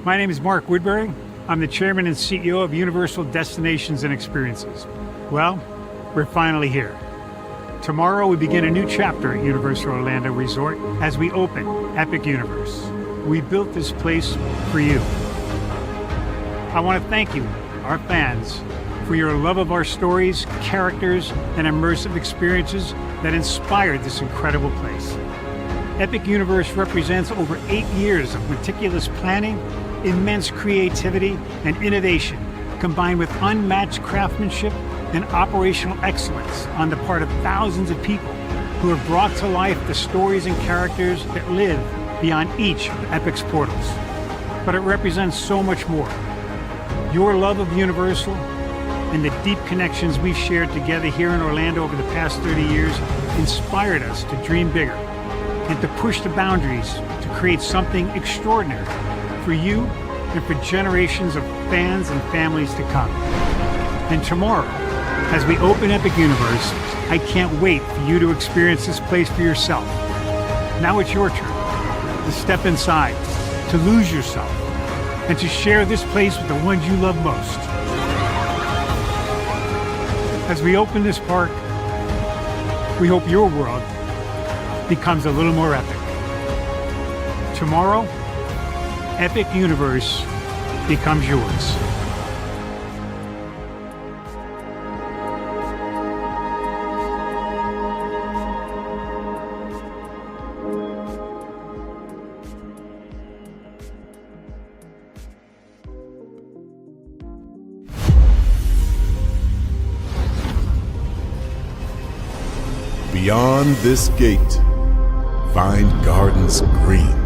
My name is Mark Woodbury. I'm the chairman and CEO of Universal Destinations and Experiences. Well, we're finally here. Tomorrow we begin a new chapter at Universal Orlando Resort as we open Epic Universe. We built this place for you. I want to thank you, our fans, for your love of our stories, characters, and immersive experiences that inspired this incredible place. Epic Universe represents over 8 years of meticulous planning, immense creativity, and innovation, combined with unmatched craftsmanship and operational excellence on the part of thousands of people who have brought to life the stories and characters that live beyond each of Epic's portals. But it represents so much more. Your love of Universal and the deep connections we've shared together here in Orlando over the past 30 years inspired us to dream bigger and to push the boundaries to create something extraordinary for you and for generations of fans and families to come. And tomorrow, as we open Epic Universe, I can't wait for you to experience this place for yourself. Now it's your turn to step inside, to lose yourself, and to share this place with the ones you love most. As we open this park, we hope your world becomes a little more epic. Tomorrow, Epic Universe becomes yours. Beyond this gate, find gardens green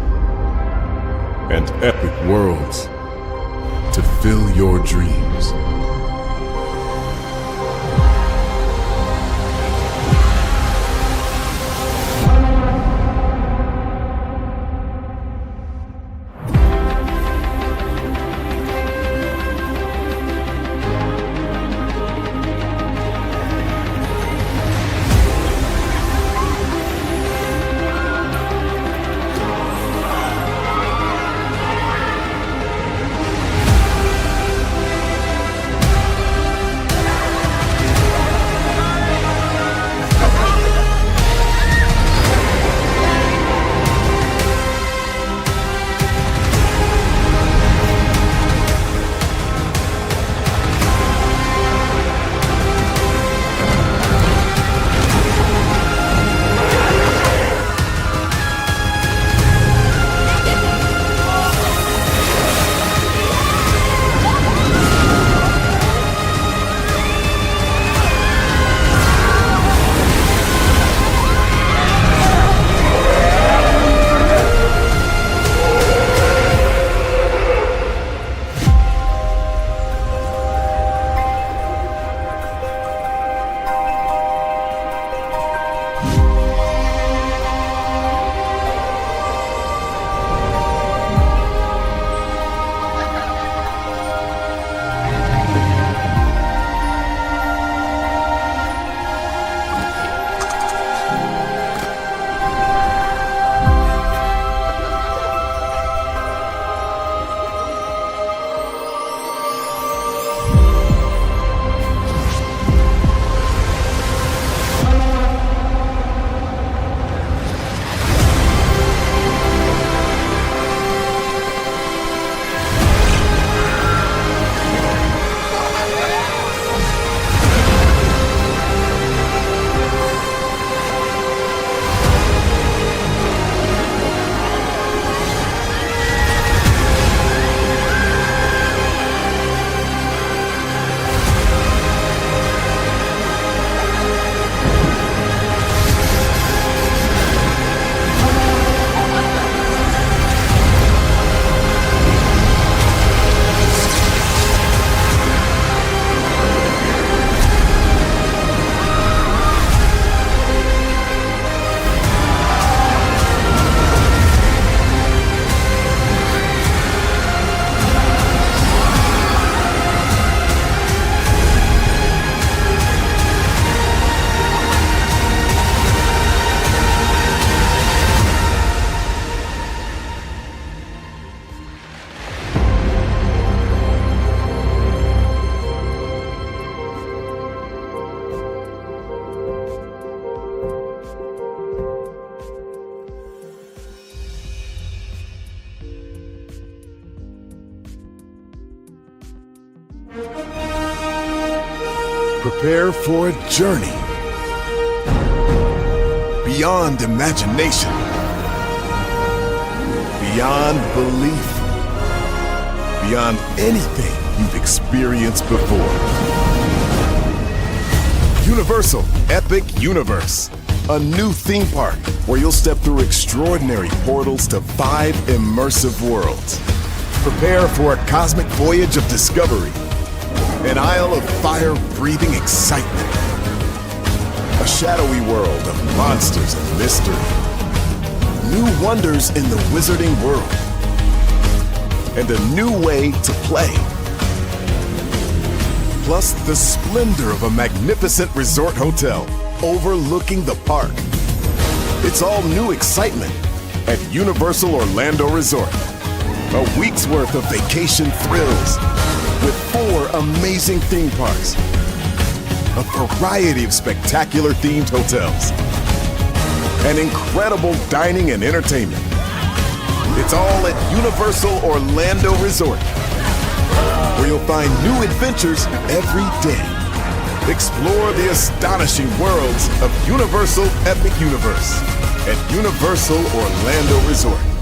and epic worlds to fill your dreams. Prepare for a journey beyond imagination, beyond belief, beyond anything you've experienced before. Universal Epic Universe, a new theme park where you'll step through extraordinary portals to 5 immersive worlds. Prepare for a cosmic voyage of discovery, an isle of fire-breathing excitement, a shadowy world of monsters and mystery, new wonders in the wizarding world, and a new way to play. Plus the splendor of a magnificent resort hotel overlooking the park. It's all new excitement at Universal Orlando Resort. A week's worth of vacation thrills with 4 amazing theme parks, a variety of spectacular themed hotels, and incredible dining and entertainment. It's all at Universal Orlando Resort, where you'll find new adventures every day. Explore the astonishing worlds of Universal Epic Universe at Universal Orlando Resort.